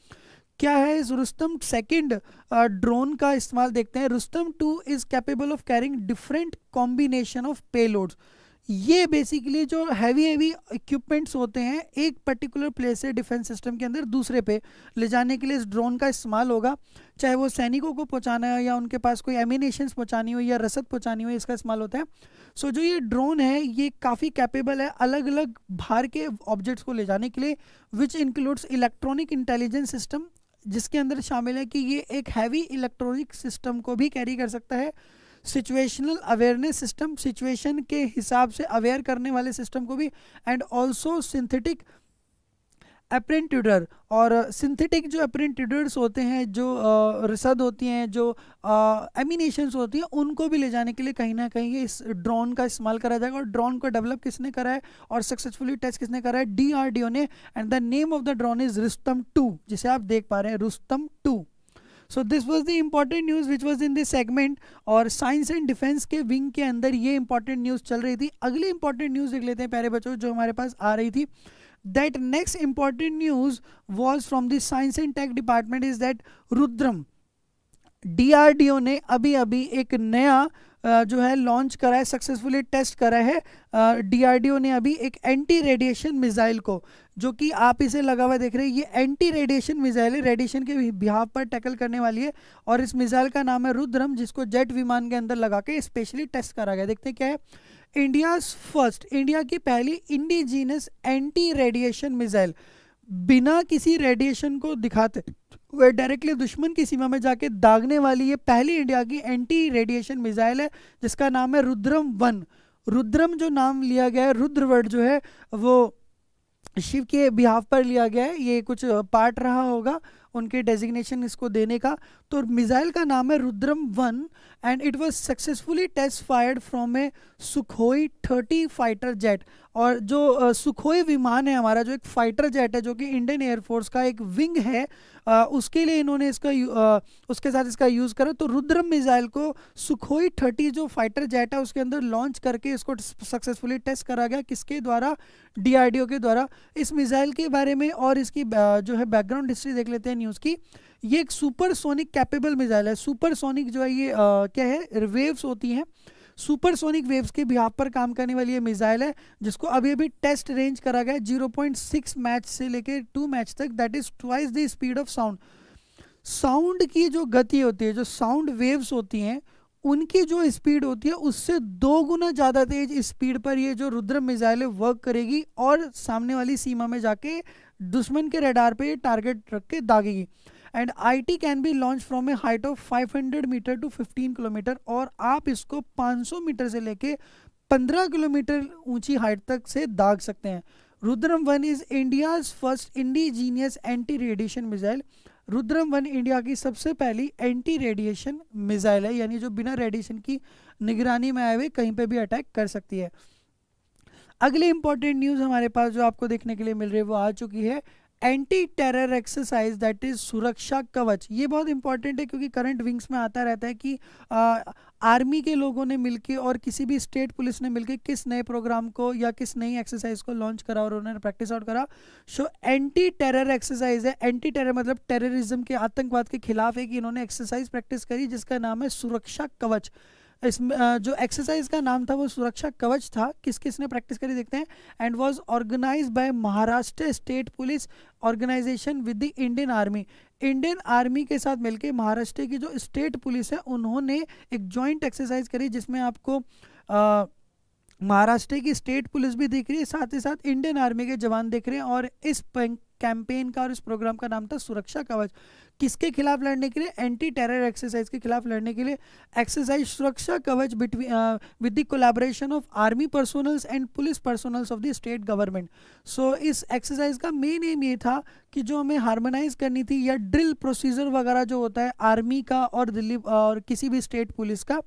क्या है इस रुस्तम 2 ड्रोन का इस्तेमाल, देखते हैं। Rustam 2 is capable of carrying different combination of payloads. ये बेसिकली जो हैवी इक्विपमेंट्स होते हैं एक पर्टिकुलर प्लेस से डिफेंस सिस्टम के अंदर दूसरे पे ले जाने के लिए इस ड्रोन का इस्तेमाल होगा, चाहे वो सैनिकों को पहुंचाना हो या उनके पास कोई एमिनेशंस पहुंचानी हो या रसद पहुंचानी हो, इसका इस्तेमाल होता है। सो जो ये ड्रोन है ये काफ़ी कैपेबल है अलग अलग भार के ऑब्जेक्ट्स को ले जाने के लिए, which includes electronic intelligence system, जिसके अंदर शामिल है कि ये एक हैवी इलेक्ट्रॉनिक सिस्टम को भी कैरी कर सकता है, सिचुएशनल अवेयरनेस सिस्टम, सिचुएशन के हिसाब से अवेयर करने वाले सिस्टम को भी, एंड ऑल्सो सिंथेटिक अप्रेंटिडर, और सिंथेटिक जो अप्रेंटिडर्स होते हैं, जो रसद होती हैं, जो एमिनेशंस होती हैं, उनको भी ले जाने के लिए कहीं ना कहीं इस ड्रोन का इस्तेमाल करा जाएगा। और ड्रोन को डेवलप किसने करा है और सक्सेसफुली टेस्ट किसने करा है? DRDO ने, and the name of the drone is Rustam 2, जिसे आप देख पा रहे हैं, Rustam 2। So this was the important news which was in this segment, और साइंस एंड डिफेंस के विंग के अंदर ये इंपॉर्टेंट न्यूज़ चल रही थी। अगली इंपॉर्टेंट न्यूज़ देख लेते हैं प्यारे बच्चों जो हमारे पास आ रही थी। That next important news was from the science and tech department is that Rudram, DRDO ने अभी अभी एक नया जो है लॉन्च करा है, सक्सेसफुली टेस्ट करा है। DRDO ने अभी एक एंटी रेडिएशन मिसाइल को, जो कि आप इसे लगा हुआ देख रहे हैं, ये एंटी रेडिएशन मिसाइल है, रेडिएशन के बिहाफ पर टैकल करने वाली है, और इस मिसाइल का नाम है रुद्रम, जिसको जेट विमान के अंदर लगा के स्पेशली टेस्ट करा गया। देखते हैं क्या है। इंडिया की पहली इंडिजीनस एंटी रेडिएशन मिसाइल, बिना किसी रेडिएशन को दिखाते वह डायरेक्टली दुश्मन की सीमा में जाके दागने वाली ये पहली इंडिया की एंटी रेडिएशन मिसाइल है, जिसका नाम है रुद्रम 1। रुद्रम जो नाम लिया गया है, रुद्र वर्ड जो है वो शिव के बिहाफ पर लिया गया है, ये कुछ पार्ट रहा होगा उनके डेजिग्नेशन इसको देने का। तो मिसाइल का नाम है Rudram 1 and it was successfully test fired from a Sukhoi 30 fighter jet. और जो सुखोई विमान है हमारा, जो एक फाइटर जेट है जो कि इंडियन एयरफोर्स का एक विंग है, उसके लिए इन्होंने इसका उसके साथ इसका यूज़ करा। तो रुद्रम मिसाइल को सुखोई 30 जो फाइटर जेट है उसके अंदर लॉन्च करके इसको सक्सेसफुली टेस्ट करा गया। किसके द्वारा? DRDO के द्वारा। इस मिसाइल के बारे में और इसकी जो है बैकग्राउंड हिस्ट्री देख लेते हैं न्यूज़ की। ये एक सुपरसोनिक कैपेबल मिसाइल है। सुपरसोनिक जो है ये क्या है, वेव्स होती हैं, सुपरसोनिक वेव्स के बिहाफ पर काम करने वाली ये मिसाइल है, जिसको अभी अभी टेस्ट रेंज करा गया 0.6 मैच से लेके 2 मैच तक, that is twice the speed of sound. Sound की जो गति होती है, जो साउंड वेव्स होती हैं, उनकी जो स्पीड होती है उससे 2 गुना ज़्यादा तेज स्पीड पर ये जो रुद्रम मिसाइल है वर्क करेगी और सामने वाली सीमा में जाके दुश्मन के रडार पे टारगेट रख के दागेगी। And IT can be launch from a height of 500 metre to 15 kilometre, और आप इसको 500 मीटर से लेके 15 किलोमीटर ऊंची हाइट तक से दाग सकते हैं। Rudram 1 is India's first indigenous anti radiation missile. Rudram 1 India की सबसे पहली एंटी रेडिएशन मिसाइल है, यानी जो बिना रेडिएशन की निगरानी में आए हुए कहीं पे भी अटैक कर सकती है। अगली इंपॉर्टेंट न्यूज़ हमारे पास जो आपको देखने के लिए मिल रही है वो आ चुकी है, anti terror exercise that is सुरक्षा कवच। ये बहुत इंपॉर्टेंट है क्योंकि करंट विंग्स में आता रहता है कि आर्मी के लोगों ने मिलके और किसी भी स्टेट पुलिस ने मिलके किस नए प्रोग्राम को या किस नई एक्सरसाइज को लॉन्च करा और उन्होंने प्रैक्टिस आउट करा। सो एंटी टेरर एक्सरसाइज है, एंटी टेरर मतलब टेररिज्म के, आतंकवाद के खिलाफ है कि इन्होंने एक्सरसाइज प्रैक्टिस करी जिसका नाम है सुरक्षा कवच। इसमें जो एक्सरसाइज का नाम था वो सुरक्षा कवच था। किस किस ने प्रैक्टिस करी देखते हैं। And was organised by Maharashtra state police organisation with the Indian army. Indian army के साथ मिलकर महाराष्ट्र की जो स्टेट पुलिस है उन्होंने एक जॉइंट एक्सरसाइज करी जिसमें आपको महाराष्ट्र की स्टेट पुलिस भी दिख रही है, साथ ही साथ इंडियन आर्मी के जवान दिख रहे हैं। और इस कैंपेन का और इस प्रोग्राम का नाम था सुरक्षा कवच। किसके खिलाफ लड़ने के लिए? एंटी टेरर एक्सरसाइज के खिलाफ लड़ने के लिए। Exercise Suraksha Kavach between with the collaboration of army personnels and police personnels of the state government. So इस एक्सरसाइज का मेन एम ये था कि जो हमें हार्मोनाइज करनी थी या ड्रिल प्रोसीजर वगैरह जो होता है आर्मी का और दिल्ली और किसी भी स्टेट पुलिस का,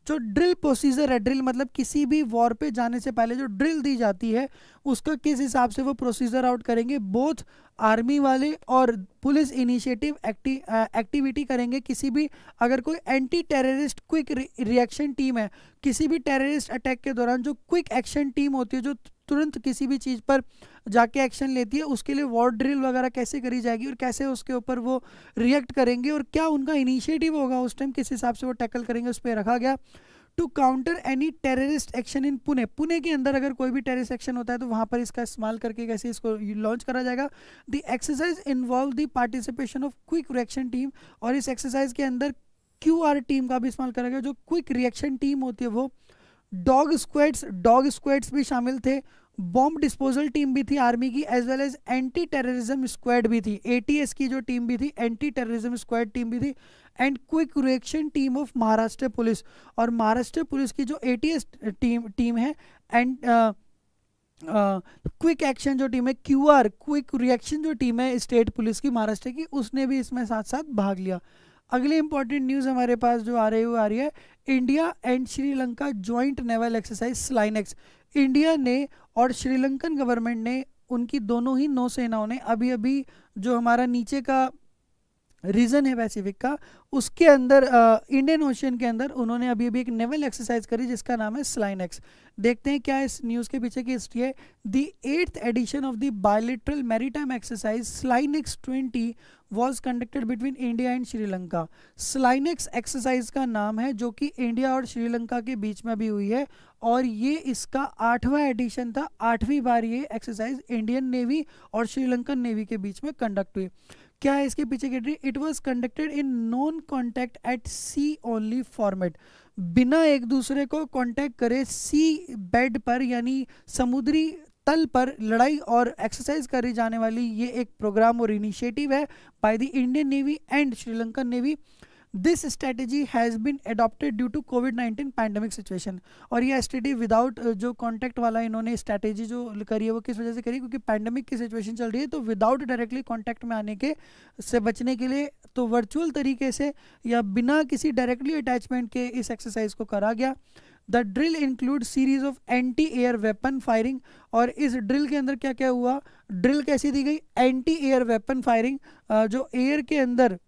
जो ड्रिल प्रोसीजर है, ड्रिल मतलब किसी भी वॉर पे जाने से पहले जो ड्रिल दी जाती है उसका किस हिसाब से वो प्रोसीजर आउट करेंगे। बोथ आर्मी वाले और पुलिस इनिशिएटिव एक्टिविटी करेंगे। किसी भी अगर कोई anti terrorist quick reaction team है, किसी भी टेररिस्ट अटैक के दौरान जो क्विक एक्शन टीम होती है जो तुरंत किसी भी चीज़ पर जाके एक्शन लेती है, उसके लिए वॉर ड्रिल वगैरह कैसे करी जाएगी और कैसे उसके ऊपर वो रिएक्ट करेंगे और क्या उनका इनिशिएटिव होगा उस टाइम, किस हिसाब से वो टैकल करेंगे, उस पर रखा गया। To counter any terrorist action in Pune, Pune के अंदर अगर कोई भी टेररिस्ट एक्शन होता है तो वहाँ पर इसका इस्तेमाल करके कैसे इसको लॉन्च करा जाएगा। The exercise involve the participation of quick reaction team, और इस एक्सरसाइज के अंदर QR टीम का भी इस्तेमाल करा गया। जो क्विक रिएक्शन टीम होती है वो डॉग स्क्वाड्स भी शामिल थे, बॉम्ब डिस्पोजल टीम भी थी आर्मी की, as well as anti terrorism squad भी थी, ATS की जो टीम भी थी, एंटी टेररिज्म स्क्वाड टीम भी थी, and quick reaction team of Maharashtra police. और महाराष्ट्र पुलिस की जो ATS टीम है एंड क्विक एक्शन जो टीम है, QR क्विक रिएक्शन जो टीम है स्टेट पुलिस की महाराष्ट्र की, उसने भी इसमें साथ साथ भाग लिया। अगली इंपॉर्टेंट न्यूज़ हमारे पास जो आ रही है, India and Sri Lanka joint naval exercise SLINEX. India ने और श्रीलंकन गवर्नमेंट ने, उनकी दोनों ही नौसेनाओं ने अभी अभी जो हमारा नीचे का रीजन है पैसिफिक का, उसके अंदर इंडियन ओशियन के अंदर उन्होंने अभी अभी एक नेवल एक्सरसाइज करी जिसका नाम है स्लाइनेक्स। देखते हैं क्या इस न्यूज़ के पीछे की हिस्ट्री है। The 8th edition of the bilateral maritime exercise SLINEX 20 was conducted between India and Sri Lanka. SLINEX exercise का नाम है जो कि इंडिया और श्रीलंका के बीच में भी हुई है, और ये इसका 8वां एडिशन था। 8वीं बार ये एक्सरसाइज इंडियन नेवी और श्रीलंकन नेवी के बीच में कंडक्ट हुई। क्या है इसके पीछे की history? It was conducted in non contact at sea only format, बिना एक दूसरे को कॉन्टैक्ट करे सी बेड पर यानी समुद्री तल पर लड़ाई और एक्सरसाइज करी जाने वाली ये एक प्रोग्राम और इनिशिएटिव है by the Indian navy and Sri Lankan navy. This strategy has been adopted due to कोविड-19 पैंडमिक सिचुएशन। और ये स्ट्रेटेजी विदाउट जो कॉन्टैक्ट वाला इन्होंने स्ट्रेटेजी जो करी है वो किस वजह से करी? क्योंकि पैंडमिक की सिचुएशन चल रही है, तो विदाउट डायरेक्टली कॉन्टैक्ट में आने के से बचने के लिए तो वर्चुअल तरीके से या बिना किसी डायरेक्टली अटैचमेंट के इस एक्सरसाइज को करा गया। The drill include series of anti air weapon firing, और इस ड्रिल के अंदर क्या क्या हुआ? ड्रिल कैसी दी गई? एंटी एयर वेपन फायरिंग, जो एयर के अंदर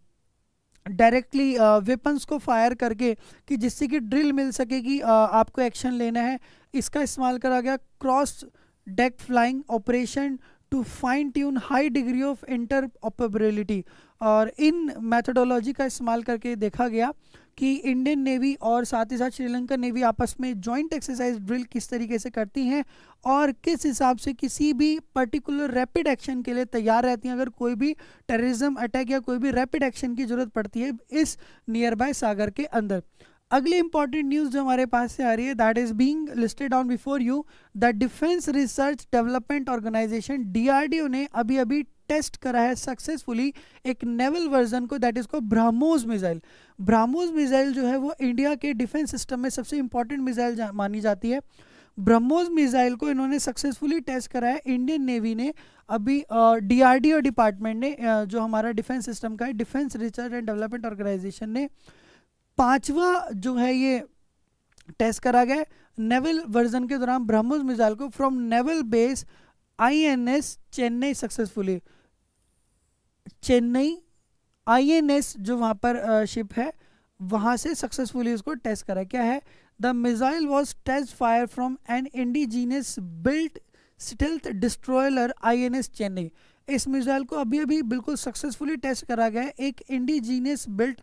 डायरेक्टली वेपन्स को फायर करके कि जिससे कि ड्रिल मिल सके कि आपको एक्शन लेना है, इसका इस्तेमाल करा गया। Cross deck flying operation to fine tune high degree of interoperability, और इन मेथोडोलॉजी का इस्तेमाल करके देखा गया कि इंडियन नेवी और साथ ही साथ श्रीलंकन नेवी आपस में जॉइंट एक्सरसाइज ड्रिल किस तरीके से करती हैं और किस हिसाब से किसी भी पर्टिकुलर रैपिड एक्शन के लिए तैयार रहती हैं अगर कोई भी टेररिज्म अटैक या कोई भी रैपिड एक्शन की जरूरत पड़ती है इस नियर बाय सागर के अंदर। अगली इंपॉर्टेंट न्यूज़ जो हमारे पास से आ रही है, that is being listed down before you. The defence research development organisation DRDO ने अभी अभी टेस्ट करा है सक्सेसफुली एक नेवल वर्जन को, दैट इज को ब्रह्मोस मिसाइल। ब्रह्मोस मिसाइल जो है वो इंडिया के डिफेंस सिस्टम में सबसे इंपॉर्टेंट मिसाइल मानी जाती है। ब्रह्मोस मिसाइल को इन्होंने सक्सेसफुली टेस्ट करा है। इंडियन नेवी ने अभी DRDO डिपार्टमेंट ने जो हमारा डिफेंस सिस्टम का है, defence research and development organisation ने 5वां जो है ये टेस्ट करा गया नेवल वर्जन के दौरान ब्रह्मोस मिसाइल को from naval base INS Chennai successfully. Chennai INS जो वहाँ पर शिप है वहाँ से सक्सेसफुली उसको टेस्ट करा। क्या है? The missile was test fire from an indigenous built stealth destroyer INS Chennai. इस मिसाइल को अभी अभी बिल्कुल सक्सेसफुली टेस्ट करा गया है एक indigenous built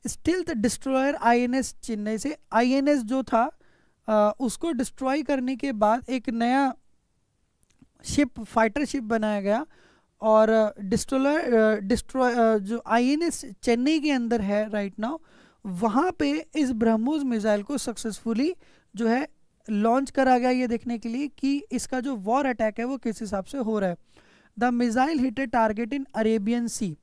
stealth destroyer INS Chennai से। INS जो था उसको डिस्ट्रॉय करने के बाद एक नया शिप, फाइटर शिप बनाया गया और डिस्ट्रॉय जो INS चेन्नई के अंदर है राइट नाउ, वहाँ पे इस ब्रह्मोस मिसाइल को सक्सेसफुली जो है लॉन्च करा गया ये देखने के लिए कि इसका जो वॉर अटैक है वो किस हिसाब से हो रहा है। The missile hit a target in Arabian sea,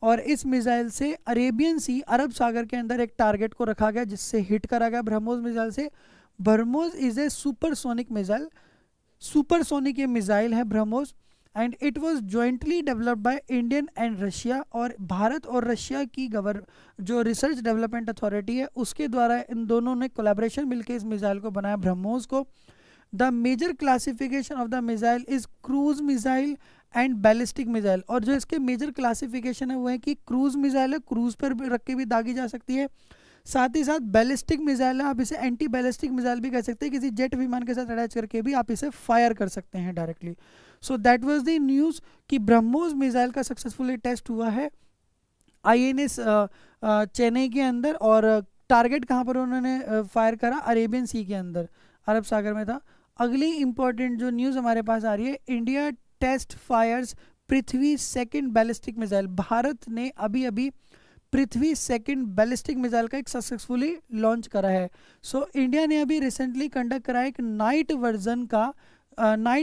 और इस मिसाइल से अरेबियन सी, अरब सागर के अंदर एक टारगेट को रखा गया जिससे हिट करा गया ब्रह्मोस मिसाइल से। BrahMos is a supersonic missile, supersonic ये मिसाइल है BrahMos, and it was jointly developed by Indian and Russia, और भारत और रशिया की जो रिसर्च डेवलपमेंट अथॉरिटी है उसके द्वारा इन दोनों ने कोलैबोरेशन मिलकर इस मिसाइल को बनाया ब्रह्मोस को। The major classification of the missile is cruise missile and ballistic missile, और जो इसके मेजर क्लासिफिकेशन है वो है कि क्रूज मिसाइल है, क्रूज पर भी रख के भी दागी जा सकती है, साथ ही साथ बैलिस्टिक मिसाइल है, आप इसे एंटी बैलिस्टिक मिसाइल भी कह सकते हैं, किसी जेट विमान के साथ अटैच करके भी आप इसे फायर कर सकते हैं directly. So that was the news कि ब्रह्मोस मिसाइल का सक्सेसफुली टेस्ट हुआ है INS चेन्नई के अंदर, और टारगेट कहाँ पर उन्होंने फायर करा? अरेबियन सी के अंदर, अरब सागर में था। अगली इंपॉर्टेंट जो न्यूज़ हमारे पास आ रही है, इंडिया टेस्ट फायर्स पृथ्वी सेकंड बैलिस्टिक मिसाइल। भारत ने अभी अभी पृथ्वी सेकंड बैलिस्टिक मिसाइल का एक सक्सेसफुली लॉन्च करा है। सो इंडिया ने अभी रिसेंटली कंडक्ट करा एक night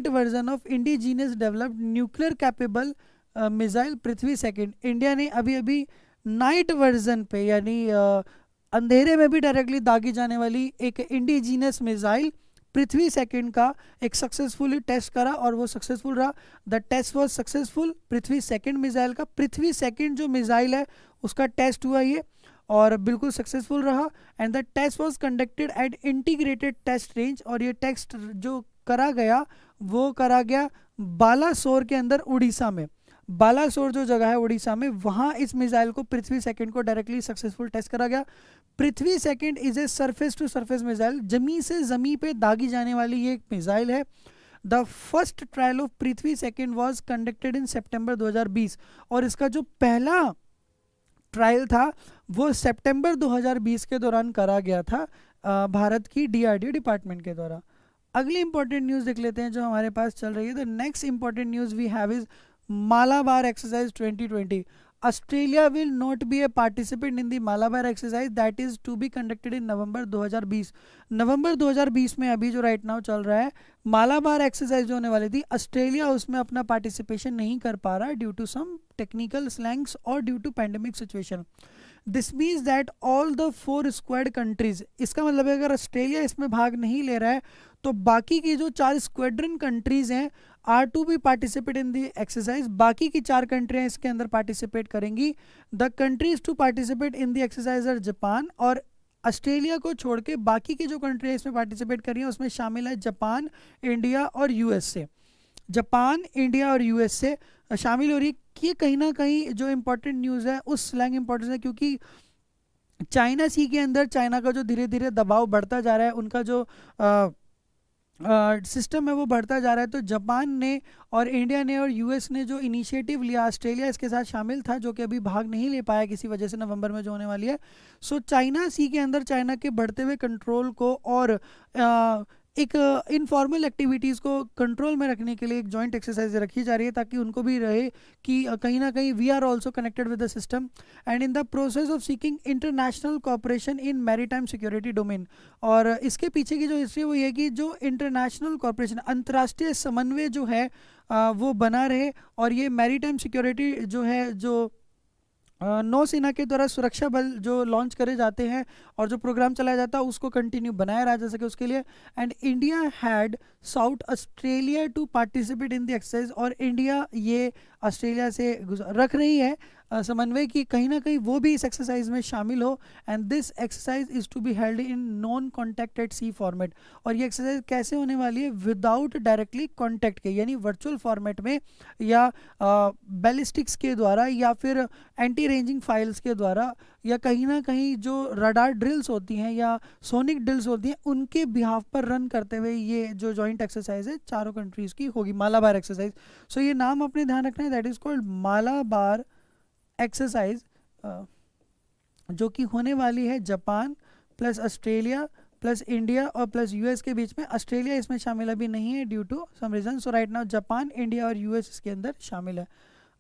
version of indigenous developed nuclear capable missile Prithvi second. India ने अभी अभी नाइट वर्जन पे, यानी अंधेरे में भी डायरेक्टली दागी जाने वाली एक इंडिजीनियस मिसाइल पृथ्वी सेकंड का एक सक्सेसफुली टेस्ट करा, और वो सक्सेसफुल रहा। The test was successful Prithvi second missile का। पृथ्वी सेकंड जो मिसाइल है उसका टेस्ट हुआ ये, और बिल्कुल सक्सेसफुल रहा। And the test was conducted at integrated test range, और ये टेस्ट जो करा गया वो करा गया बालासोर के अंदर उड़ीसा में। बालासोर जो जगह है उड़ीसा में, वहाँ इस मिसाइल को पृथ्वी सेकंड को डायरेक्टली सक्सेसफुल टेस्ट करा गया। Prithvi second is a surface to surface missile, जमीन से जमीन पे दागी जाने वाली ये एक मिसाइल है। The first trial of Prithvi second was conducted in September 2020, और इसका जो पहला ट्रायल था वो सितंबर 2020 के दौरान करा गया था भारत की DRDO डिपार्टमेंट के द्वारा। अगली इंपॉर्टेंट न्यूज़ देख लेते हैं जो हमारे पास चल रही है। The next important news we have is Malabar exercise 2020। Australia will not be a participant in the Malabar exercise that is to be conducted in November 2020। नवंबर 2020 में अभी जो राइट नाउ चल रहा है मालाबार एक्सरसाइज जो होने वाली थी, ऑस्ट्रेलिया उसमें अपना पार्टिसिपेशन नहीं कर पा रहा due to some technical slangs और due to pandemic situation. This means that all the 4 squad countries, इसका मतलब है अगर ऑस्ट्रेलिया इसमें भाग नहीं ले रहा है तो बाकी की जो 4 स्क्वाड्रन कंट्रीज हैं are to be participate in the exercise. बाकी की 4 कंट्रियाँ इसके अंदर पार्टिसिपेट करेंगी। The countries to participate in the exercise are Japan, और ऑस्ट्रेलिया को छोड़ के बाकी की जो कंट्रियाँ इसमें पार्टिसिपेट कर रही हैं उसमें शामिल है जापान, इंडिया और USA। जापान, इंडिया और USA शामिल हो रही है। कि कहीं ना कहीं जो इम्पोर्टेंट न्यूज़ है उस स्लैंग इम्पोर्टेंस है, क्योंकि चाइना सी के अंदर चाइना का जो धीरे धीरे दबाव बढ़ता जा रहा है, उनका जो सिस्टम है वो बढ़ता जा रहा है। तो जापान ने और इंडिया ने और US ने जो इनिशिएटिव लिया, ऑस्ट्रेलिया इसके साथ शामिल था जो कि अभी भाग नहीं ले पाया किसी वजह से नवंबर में जो होने वाली है। सो चाइना सी के अंदर चाइना के बढ़ते हुए कंट्रोल को और एक इनफॉर्मल एक्टिविटीज़ को कंट्रोल में रखने के लिए एक जॉइंट एक्सरसाइज रखी जा रही है, ताकि उनको भी रहे कि कहीं ना कहीं we are also connected with the system and in the process of seeking international cooperation in maritime security domain. और इसके पीछे की जो हिस्ट्री वो ये कि जो इंटरनेशनल कोऑपरेशन, अंतर्राष्ट्रीय समन्वय जो है वो बना रहे, और ये मैरीटाइम सिक्योरिटी जो है, जो नौसेना के द्वारा सुरक्षा बल जो लॉन्च करे जाते हैं और जो प्रोग्राम चलाया जाता है उसको कंटिन्यू बनाया रहा जा सके उसके लिए। And India had sought Australia to participate in the exercise, और इंडिया ये ऑस्ट्रेलिया से रख रही है समन्वय की कहीं ना कहीं वो भी इस एक्सरसाइज में शामिल हो। And this exercise is to be held in non contact at sea format, और ये एक्सरसाइज कैसे होने वाली है, विदाउट डायरेक्टली कॉन्टैक्ट के, यानी वर्चुअल फॉर्मेट में या बैलिस्टिक्स के द्वारा या फिर एंटी रेंजिंग फाइल्स के द्वारा या कहीं ना कहीं जो रडार ड्रिल्स होती हैं या सोनिक ड्रिल्स होती हैं उनके बिहाफ पर रन करते हुए ये जो जॉइंट एक्सरसाइज है चारों कंट्रीज़ की होगी, मालाबार एक्सरसाइज। सो ये नाम अपने ध्यान रखना है, that is called Malabar exercise, जो कि होने वाली है Japan plus Australia plus India और प्लस यूएस के बीच में। ऑस्ट्रेलिया इसमें शामिल अभी नहीं है due to some reason, so right now Japan, India और यूएस इसके अंदर शामिल है।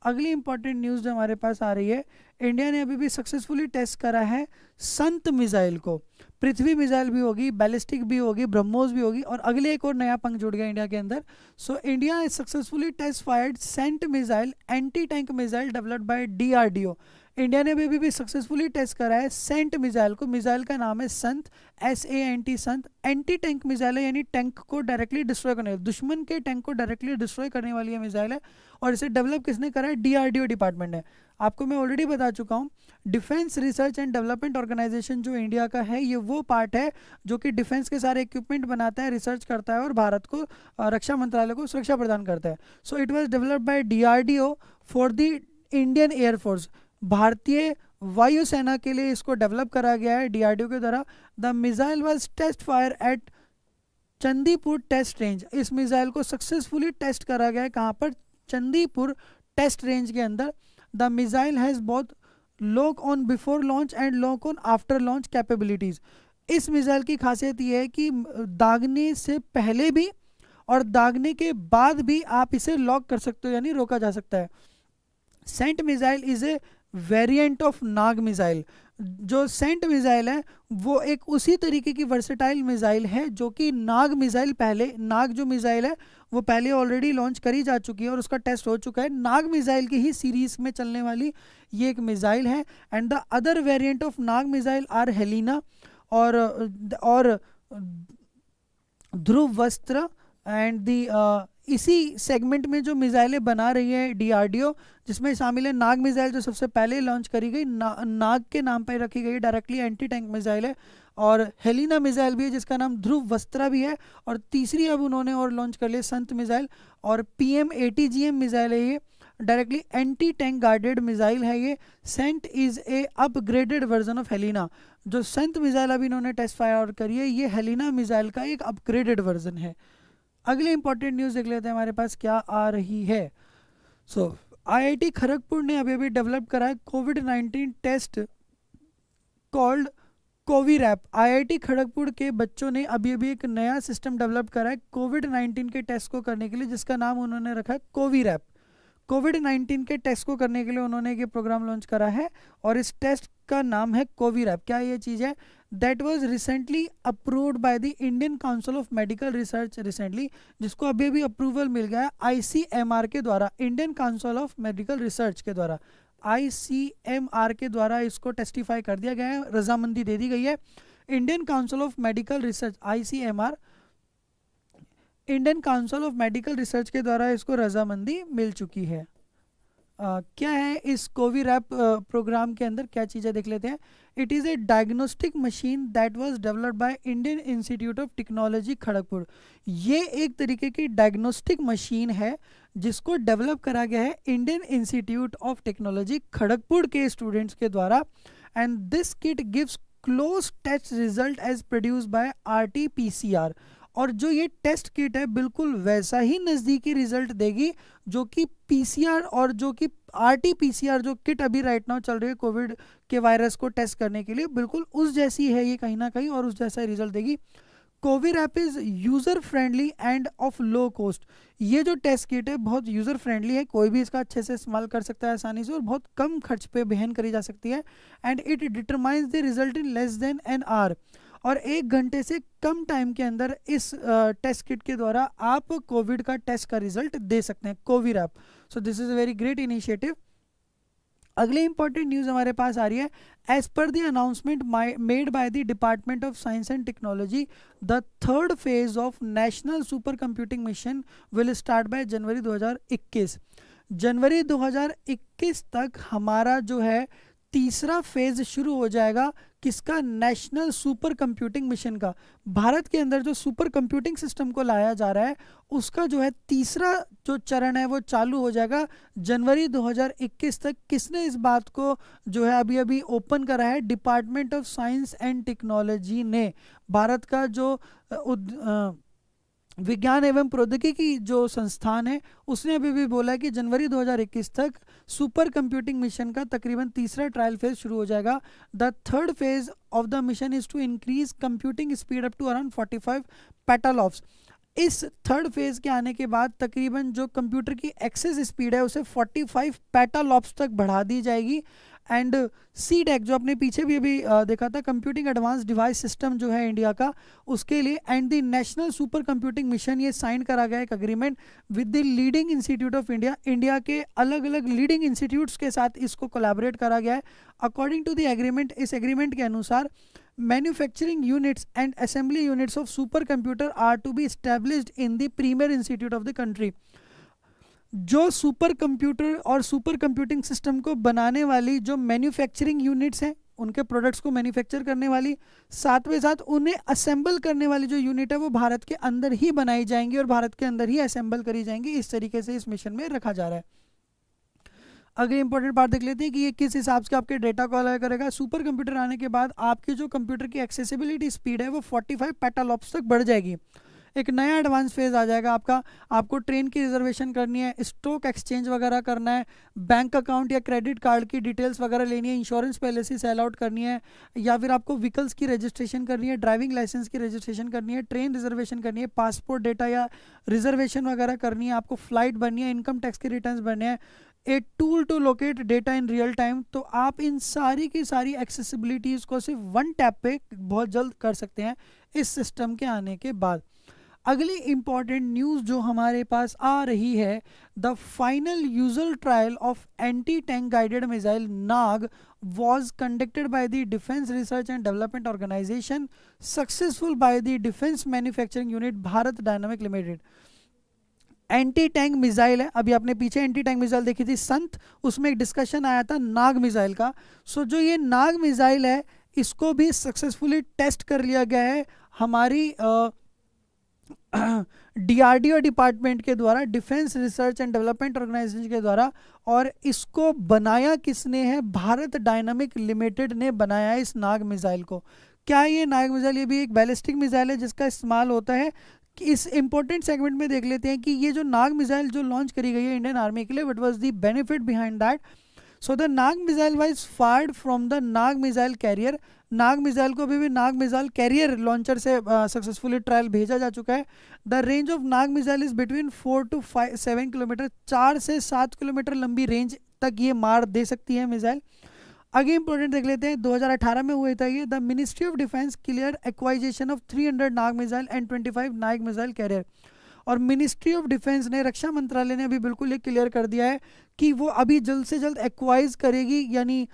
अगली इंपॉर्टेंट न्यूज़ जो हमारे पास आ रही है, इंडिया ने अभी भी सक्सेसफुली टेस्ट करा है संत मिसाइल को। पृथ्वी मिसाइल भी होगी, बैलिस्टिक भी होगी, ब्रह्मोस भी होगी, और अगले एक और नया पंख जुड़ गया इंडिया के अंदर। So India successfully test fired SANT missile, anti tank missile developed by DRDO. India ने अभी भी सक्सेसफुली टेस्ट करा है सेंट मिसाइल को, मिसाइल का नाम है संत, SANT संत। एंटी टैंक मिसाइल है, यानी टैंक को डायरेक्टली डिस्ट्रॉय करने, दुश्मन के टैंक को डायरेक्टली डिस्ट्रॉय करने वाली ये मिसाइल है, और इसे डेवलप किसने करा है, DRDO डिपार्टमेंट ने। आपको मैं ऑलरेडी बता चुका हूँ, defence research and development organisation जो इंडिया का है, ये वो पार्ट है जो कि डिफेंस के सारे इक्विपमेंट बनाता है, रिसर्च करता है और भारत को रक्षा मंत्रालय को सुरक्षा प्रदान करता है। So it was developed by DRDO for the Indian air force, भारतीय वायुसेना के लिए इसको डेवलप करा गया है DRDO के द्वारा। The missile was test fire at Chandipur test range, इस मिसाइल को सक्सेसफुली टेस्ट करा गया है कहाँ पर, चंदीपुर टेस्ट रेंज के अंदर। The missile has both lock on before launch and lock on after launch capabilities. इस मिसाइल की खासियत यह है कि दागने से पहले भी और दागने के बाद भी आप इसे लॉक कर सकते हो, यानी रोका जा सकता है। SANT missile is a variant of Nag missile. जो सेंट मिसाइल है वो एक उसी तरीके की वर्सेटाइल मिसाइल है जो कि नाग मिसाइल, पहले नाग जो मिसाइल है वो पहले ऑलरेडी लॉन्च करी जा चुकी है और उसका टेस्ट हो चुका है। नाग मिसाइल की ही सीरीज में चलने वाली ये एक मिसाइल है। And the other variant of Nag missile are Helina और ध्रुव वस्त्र एंड दी इसी सेगमेंट में जो मिसाइलें बना रही है DRDO, जिसमें शामिल है नाग मिसाइल जो सबसे पहले लॉन्च करी गई, नाग के नाम पर रखी गई, डायरेक्टली एंटी टैंक मिसाइल है। और हेलिना मिसाइल भी है जिसका नाम ध्रुव वस्त्रा भी है, और तीसरी अब उन्होंने और लॉन्च कर लिया संत मिसाइल। और PM-ATGM मिसाइल है, ये directly anti tank guided missile है। ये SANT is a upgraded version of Helina. जो संत मिसाइल अभी इन्होंने टेस्ट फायर करी है ये हेलिना मिसाइल का एक अपग्रेडेड वर्जन है। अगले इंपॉर्टेंट न्यूज़ देख लेते हैं हमारे पास क्या आ रही है। सो IIT खड़गपुर ने अभी डेवलप करा है कोविड-19 test called Covirap. IIT Kharagpur के बच्चों ने अभी एक नया सिस्टम डेवलप करा है कोविड-19 के टेस्ट को करने के लिए, जिसका नाम उन्होंने रखा है कोविरैप। कोविड-19 के टेस्ट को करने के लिए उन्होंने ये प्रोग्राम लॉन्च करा है और इस टेस्ट का नाम है कोविरैप। क्या ये चीज़ है, that was recently approved by the Indian council of medical research recently, जिसको अभी अप्रूवल मिल गया है ICMR के द्वारा, Indian council of medical research के द्वारा, ICMR के द्वारा इसको टेस्टिफाई कर दिया गया है, रजामंदी दे दी गई है। Indian council of medical research ICMR, Indian council of medical research के द्वारा इसको रजामंदी मिल चुकी है। क्या है इस कोविरैप प्रोग्राम के अंदर, क्या चीज़ें देख लेते हैं। It is A diagnostic machine that was developed by Indian institute of technology Kharagpur. ये एक तरीके की डायग्नोस्टिक मशीन है जिसको डेवलप करा गया है Indian institute of technology Kharagpur के स्टूडेंट्स के द्वारा। And this kit gives close test result as produced by RT-PCR। और जो ये टेस्ट किट है बिल्कुल वैसा ही नज़दीकी रिजल्ट देगी जो कि PCR और जो कि RT-PCR जो किट अभी राइट नाउ चल रही है कोविड के वायरस को टेस्ट करने के लिए, बिल्कुल उस जैसी है ये कहीं ना कहीं और उस जैसा रिजल्ट देगी। Covirap is user friendly end of low cost. ये जो टेस्ट किट है बहुत यूज़र फ्रेंडली है, कोई भी इसका अच्छे से इस्तेमाल कर सकता है आसानी से और बहुत कम खर्च पे बहन करी जा सकती है। And it determines the result in less than an hour, और 1 घंटे से कम टाइम के अंदर इस टेस्ट किट के द्वारा आप कोविड का टेस्ट का रिजल्ट दे सकते हैं, COVIRAP. So this is a very great initiative. अगले इंपॉर्टेंट न्यूज हमारे पास आ रही है, as per the announcement made by the department of science and technology the third phase of national super computing mission will start by January 2021। जनवरी 2021 तक हमारा जो है तीसरा फेज शुरू हो जाएगा, किसका? नेशनल सुपर कंप्यूटिंग मिशन का। भारत के अंदर जो सुपर कंप्यूटिंग सिस्टम को लाया जा रहा है उसका जो है तीसरा जो चरण है वो चालू हो जाएगा जनवरी 2021 तक। किसने इस बात को जो है अभी अभी ओपन करा है? Department of science and technology ने। भारत का जो विज्ञान एवं प्रौद्योगिकी जो संस्थान है उसने अभी भी बोला है कि जनवरी 2021 तक सुपर कंप्यूटिंग मिशन का तकरीबन तीसरा ट्रायल फेज शुरू हो जाएगा। The third phase of the mission is to increase computing speed up to around 45 petaflops. इस थर्ड फेज के आने के बाद तकरीबन जो कंप्यूटर की एक्सेस स्पीड है उसे 45 पेटालॉप्स तक बढ़ा दी जाएगी। एंड CDAC जो अपने पीछे भी अभी देखा था, कंप्यूटिंग एडवांस डिवाइस सिस्टम जो है इंडिया का, उसके लिए and the national super computing mission, ये साइन करा गया एक agreement with the leading institute of India. India के अलग अलग लीडिंग इंस्टीट्यूट्स के साथ इसको कोलैबोरेट करा गया है। अकॉर्डिंग टू द एग्रीमेंट, इस एग्रीमेंट के अनुसार manufacturing units and assembly units of super computer are to be established in the premier institute of the country. जो सुपर कंप्यूटर और सुपर कंप्यूटिंग सिस्टम को बनाने वाली जो मैन्युफैक्चरिंग यूनिट्स हैं, उनके प्रोडक्ट्स को मैन्युफैक्चर करने वाली, साथ में साथ उन्हें असेंबल करने वाली जो यूनिट है वो भारत के अंदर ही बनाई जाएंगी और भारत के अंदर ही असेंबल करी जाएंगी। इस तरीके से इस मिशन में रखा जा रहा है। अगले इंपॉर्टेंट बात देख लेते हैं कि ये किस हिसाब से आपके डेटा को अलग करेगा। सुपर कंप्यूटर आने के बाद आपके जो कंप्यूटर की एक्सेसिबिलिटी स्पीड है वो 45 पेटालॉप्स तक बढ़ जाएगी। एक नया एडवांस फेज आ जाएगा आपका। आपको ट्रेन की रिजर्वेशन करनी है, स्टॉक एक्सचेंज वगैरह करना है, बैंक अकाउंट या क्रेडिट कार्ड की डिटेल्स वगैरह लेनी है, इंश्योरेंस पॉलिसी सेल आउट करनी है, या फिर आपको व्हीकल्स की रजिस्ट्रेशन करनी है, ड्राइविंग लाइसेंस की रजिस्ट्रेशन करनी है, ट्रेन रिजर्वेशन करनी है, पासपोर्ट डेटा या रिजर्वेशन वगैरह करनी है, आपको फ्लाइट भरनी है, इनकम टैक्स के रिटर्न भरने हैं, a tool to locate data in real time. तो आप इन सारी की सारी एक्सेसिबिलिटीज़ को सिर्फ वन टैप पे बहुत जल्द कर सकते हैं इस सिस्टम के आने के बाद। अगली इंपॉर्टेंट न्यूज़ जो हमारे पास आ रही है, the final user trial of anti tank guided missile Nag was conducted by the Defense Research and Development Organization, successful by the Defense Manufacturing Unit Bharat Dynamic Limited। Anti tank missile है, अभी आपने पीछे anti tank missile देखी थी संत, उसमें एक discussion आया था नाग मिसाइल का। सो जो ये नाग मिसाइल है इसको भी सक्सेसफुली टेस्ट कर लिया गया है हमारी DRDO डिपार्टमेंट के द्वारा, defence research and development organisation के द्वारा। और इसको बनाया किसने है? भारत डायनामिक लिमिटेड ने बनाया है इस नाग मिसाइल को। क्या ये नाग मिसाइल? ये भी एक बैलिस्टिक मिसाइल है जिसका इस्तेमाल होता है। कि इस इंपॉर्टेंट सेगमेंट में देख लेते हैं कि ये जो नाग मिसाइल जो लॉन्च करी गई है इंडियन आर्मी के लिए, what was the benefit behind that? So the Nag missile was fired from the Nag missile carrier. Nag missile को अभी भी नाग मिसाइल कैरियर लॉन्चर से सक्सेसफुली ट्रायल भेजा जा चुका है। The range of Nag missile is between 4 to 7 kilometre, 4 से 7 किलोमीटर लंबी रेंज तक ये मार दे सकती है मिसाइल। आगे इंपॉर्टेंट देख लेते हैं, 2018 में हुआ था ये। The ministry of defence clear acquisition of 300 Nag missile and 25 Nag missile carrier. और मिनिस्ट्री ऑफ डिफेंस ने, रक्षा मंत्रालय ने अभी बिल्कुल ये क्लियर कर दिया है कि वो अभी जल्द से जल्द एक्वाइज करेगी, यानी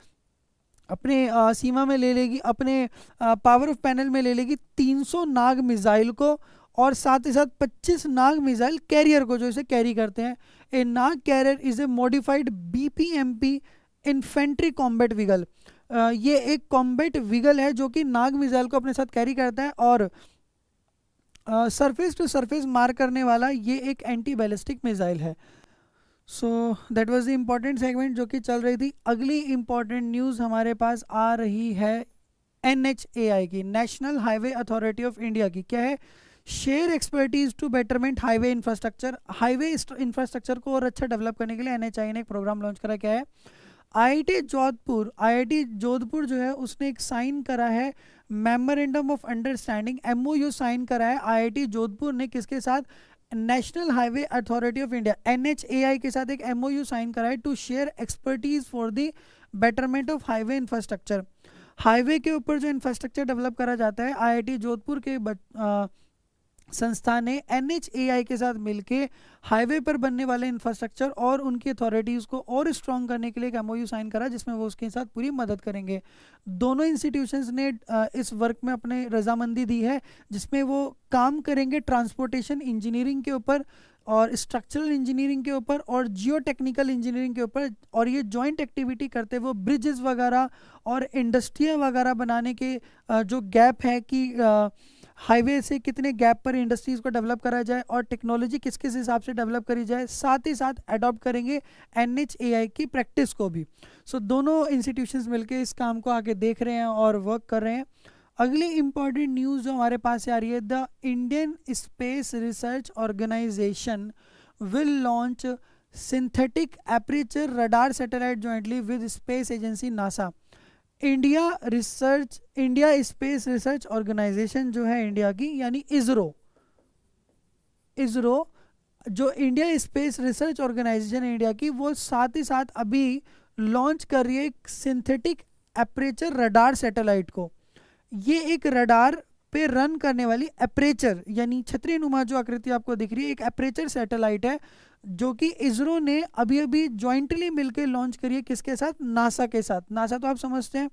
अपने सीमा में ले लेगी, अपने पावर ऑफ पैनल में ले लेगी 300 नाग मिसाइल को, और साथ ही साथ 25 नाग मिसाइल कैरियर को जो इसे कैरी करते हैं। A Nag carrier is a modified BPMP infantry combat vehicle. ये एक कॉम्बैट व्हीकल है जो कि नाग मिसाइल को अपने साथ कैरी करता है, और सरफेस टू सरफेस मार करने वाला ये एक एंटी बैलिस्टिक मिसाइल है। So that was the important segment जो कि चल रही थी। अगली इम्पॉर्टेंट न्यूज़ हमारे पास आ रही है NHAI की, national highway authority of India की। क्या है? Share expertise to betterment highway infrastructure. Highway infrastructure को और अच्छा डेवलप करने के लिए NHAI ने एक प्रोग्राम लॉन्च करा। क्या है? IIT जोधपुर जो है उसने एक साइन करा है memorandum of understanding, MOU sign करा है IIT जोधपुर ने। किसके साथ? National highway authority of India NHAI के साथ एक MOU साइन करा है to share expertise for the betterment of highway infrastructure. Highway के ऊपर जो इंफ्रास्ट्रक्चर डेवलप करा जाता है, IIT जोधपुर के संस्था ने NHAI के साथ मिलके हाईवे पर बनने वाले इंफ्रास्ट्रक्चर और उनकी अथॉरिटीज़ को और स्ट्रॉन्ग करने के लिए एक MOU साइन करा, जिसमें वो उसके साथ पूरी मदद करेंगे। दोनों इंस्टीट्यूशंस ने इस वर्क में अपने रजामंदी दी है, जिसमें वो काम करेंगे ट्रांसपोर्टेशन इंजीनियरिंग के ऊपर और स्ट्रक्चरल इंजीनियरिंग के ऊपर और जियो टेक्निकल इंजीनियरिंग के ऊपर। और ये जॉइंट एक्टिविटी करते हुए ब्रिजेस वगैरह और इंडस्ट्रियाँ वगैरह बनाने के जो गैप है कि हाईवे से कितने गैप पर इंडस्ट्रीज को डेवलप करा जाए और टेक्नोलॉजी किस किस हिसाब से डेवलप करी जाए, साथ ही साथ अडॉप्ट करेंगे NHAI की प्रैक्टिस को भी। सो दोनों इंस्टीट्यूशंस मिलके इस काम को आगे देख रहे हैं और वर्क कर रहे हैं। अगली इंपॉर्टेंट न्यूज़ जो हमारे पास आ रही है, the Indian space research organisation will launch synthetic aperture radar satellite jointly with space agency NASA. India space research organisation जो है इंडिया की, यानी इसरो जो इंडिया स्पेस रिसर्च ऑर्गेनाइजेशन है इंडिया की, वो साथ ही साथ अभी लॉन्च कर रही है एक सिंथेटिक एपरेचर रडार सैटेलाइट को। ये एक रडार पे रन करने वाली एपरेचर यानी छतरी नुमा जो आकृति आपको दिख रही है, एक एपरेचर सैटेलाइट है जो कि इसरो ने अभी अभी ज्वाइंटली मिलकर लॉन्च करी है। किसके साथ? नासा के साथ। नासा तो आप समझते हैं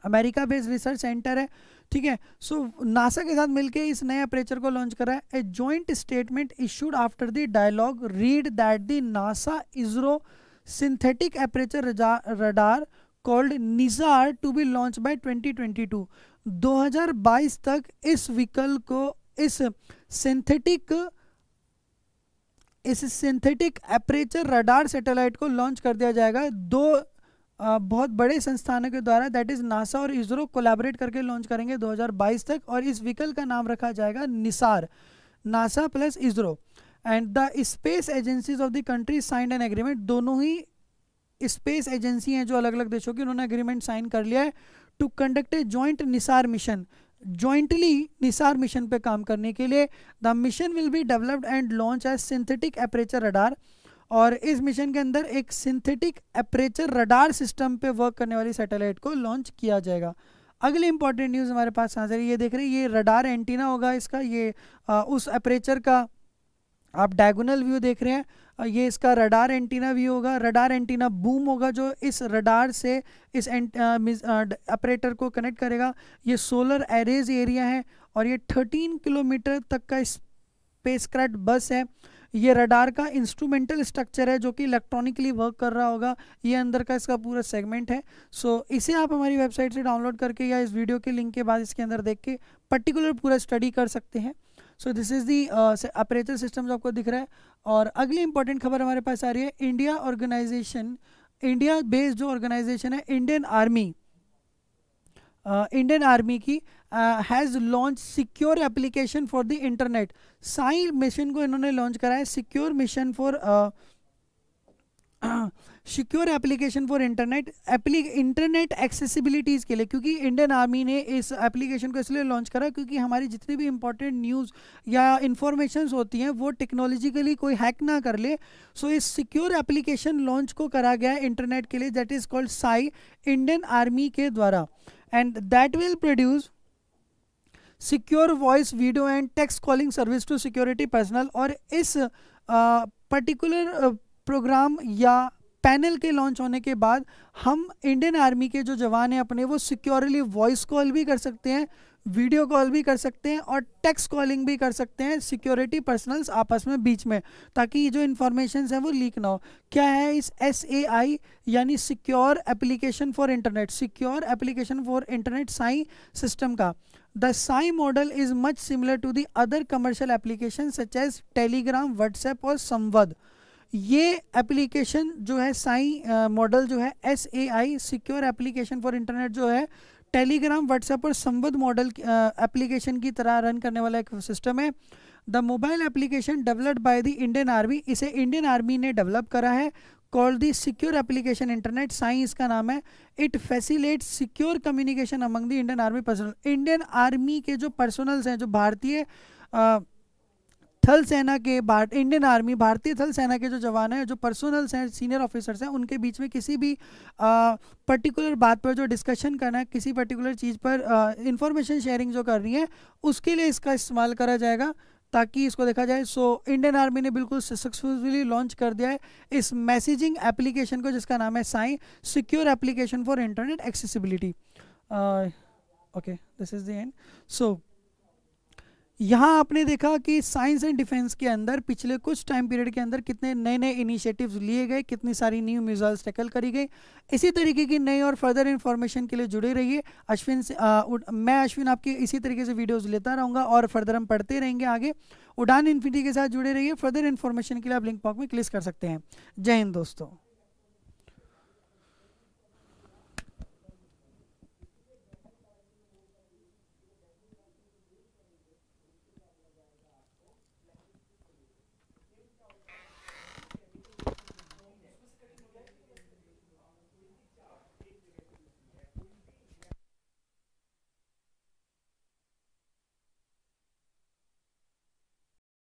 अमेरिका बेस्ड रिसर्च सेंटर है, ठीक है। सो नासा के साथ मिलकर इस नए एपरेचर को लॉन्च करा है। A joint statement issued after the dialogue read that the NASA ISRO synthetic aperture radar called NISAR to be launch by 2022। 2022 तक इस व्हीकल को, इस सिंथेटिक एपरेचर रडार सैटेलाइट को लॉन्च कर दिया जाएगा। दो बहुत बड़े संस्थानों के द्वारा, दैट इज नासा और इसरो कोलैबोरेट करके लॉन्च करेंगे 2022 तक। और इस व्हीकल का नाम रखा जाएगा Nisar, NASA plus ISRO. And the space agencies of the country signed an agreement. दोनों ही स्पेस एजेंसी हैं जो अलग अलग देशों की, उन्होंने एग्रीमेंट साइन कर लिया है to conduct a joint NISAR mission, jointly NISAR mission पे काम करने के लिए। The mission will be developed and launch as synthetic aperture radar. और इस मिशन के अंदर एक सिंथेटिक एपरेचर रडार सिस्टम पे वर्क करने वाली सैटेलाइट को लॉन्च किया जाएगा। अगली इंपॉर्टेंट न्यूज़ हमारे पास आ रही है, ये देख रहे हैं, ये रडार एंटीना होगा इसका। ये उस एपरेचर का आप डायगोनल व्यू देख रहे हैं, ये इसका रडार एंटीना व्यू होगा। रडार एंटीना बूम होगा जो इस रडार से इस ऑपरेटर को कनेक्ट करेगा। ये सोलर एरेज एरिया है और ये 13 किलोमीटर तक का स्पेसक्राफ्ट बस है। ये रडार का इंस्ट्रूमेंटल स्ट्रक्चर है जो कि इलेक्ट्रॉनिकली वर्क कर रहा होगा। ये अंदर का इसका पूरा सेगमेंट है। सो इसे आप हमारी वेबसाइट से डाउनलोड करके या इस वीडियो के लिंक के बाद इसके अंदर देख के पर्टिकुलर पूरा स्टडी कर सकते हैं। सो this is the operator system जो आपको दिख रहा है। और अगली इंपॉर्टेंट खबर हमारे पास आ रही है, इंडिया बेस्ड जो ऑर्गेनाइजेशन है इंडियन आर्मी की has launch secure application for the internet. SAI mission को इन्होंने लॉन्च करा है, secure mission for secure application for internet accessibilities के लिए। क्योंकि इंडियन आर्मी ने इस एप्लीकेशन को इसलिए लॉन्च करा क्योंकि हमारी जितनी भी इंपॉर्टेंट न्यूज़ या इंफॉर्मेशंस होती हैं वो टेक्नोलॉजिकली कोई हैक ना कर ले। सो इस सिक्योर एप्लीकेशन लॉन्च को करा गया है इंटरनेट के लिए, that is called SAI, Indian army के द्वारा। And that will produce secure voice video and text calling service to security personal. और इस पर्टिकुलर प्रोग्राम या पैनल के लॉन्च होने के बाद हम इंडियन आर्मी के जो जवान हैं अपने, वो सिक्योरली वॉइस कॉल भी कर सकते हैं, वीडियो कॉल भी कर सकते हैं और टेक्स्ट कॉलिंग भी कर सकते हैं सिक्योरिटी पर्सनल्स आपस में बीच में, ताकि जो इन्फॉर्मेशन है वो लीक ना हो। क्या है इस SAI यानी secure application for internet, secure application for internet SAI system का। The SAI model is much similar to the other commercial application such as Telegram, WhatsApp और संवाद। ये एप्लीकेशन जो है साई मॉडल जो है SAI secure application for internet जो है Telegram, WhatsApp और संवाद मॉडल एप्लीकेशन की तरह रन करने वाला एक सिस्टम है। The mobile application developed by the Indian army, इसे इंडियन आर्मी ने डेवलप करा है, called the secure application internet Sai इसका नाम है। It facilitates secure communication among the Indian army personnel. Indian army के जो पर्सनल्स हैं, जो भारतीय थल सेना के इंडियन आर्मी, भारतीय थल सेना के जो जवान हैं, जो पर्सनल हैं, सीनियर ऑफिसर्स हैं, उनके बीच में किसी भी पर्टिकुलर बात पर जो डिस्कशन करना है, किसी पर्टिकुलर चीज़ पर इंफॉर्मेशन शेयरिंग जो करनी है, उसके लिए इसका इस्तेमाल करा जाएगा, ताकि इसको देखा जाए। सो इंडियन आर्मी ने बिल्कुल सक्सेसफुली लॉन्च कर दिया है इस मैसेजिंग एप्लीकेशन को, जिसका नाम है SAI, secure application for internet accessibility. Okay, this is the end. So यहाँ आपने देखा कि साइंस एंड डिफेंस के अंदर पिछले कुछ टाइम पीरियड के अंदर कितने नए नए इनिशिएटिव्स लिए गए, कितनी सारी न्यू मिसाइल्स टैकल करी गई। इसी तरीके की नई और फर्दर इन्फॉर्मेशन के लिए जुड़े रहिए अश्विन से। मैं अश्विन आपकी इसी तरीके से वीडियोस लेता रहूँगा और फर्दर हम पढ़ते रहेंगे आगे। उड़ान इन्फिनिटी के साथ जुड़े रहिए। फर्दर इन्फॉर्मेशन के लिए आप लिंक बॉक्स में क्लिक कर सकते हैं। जय हिंद दोस्तों।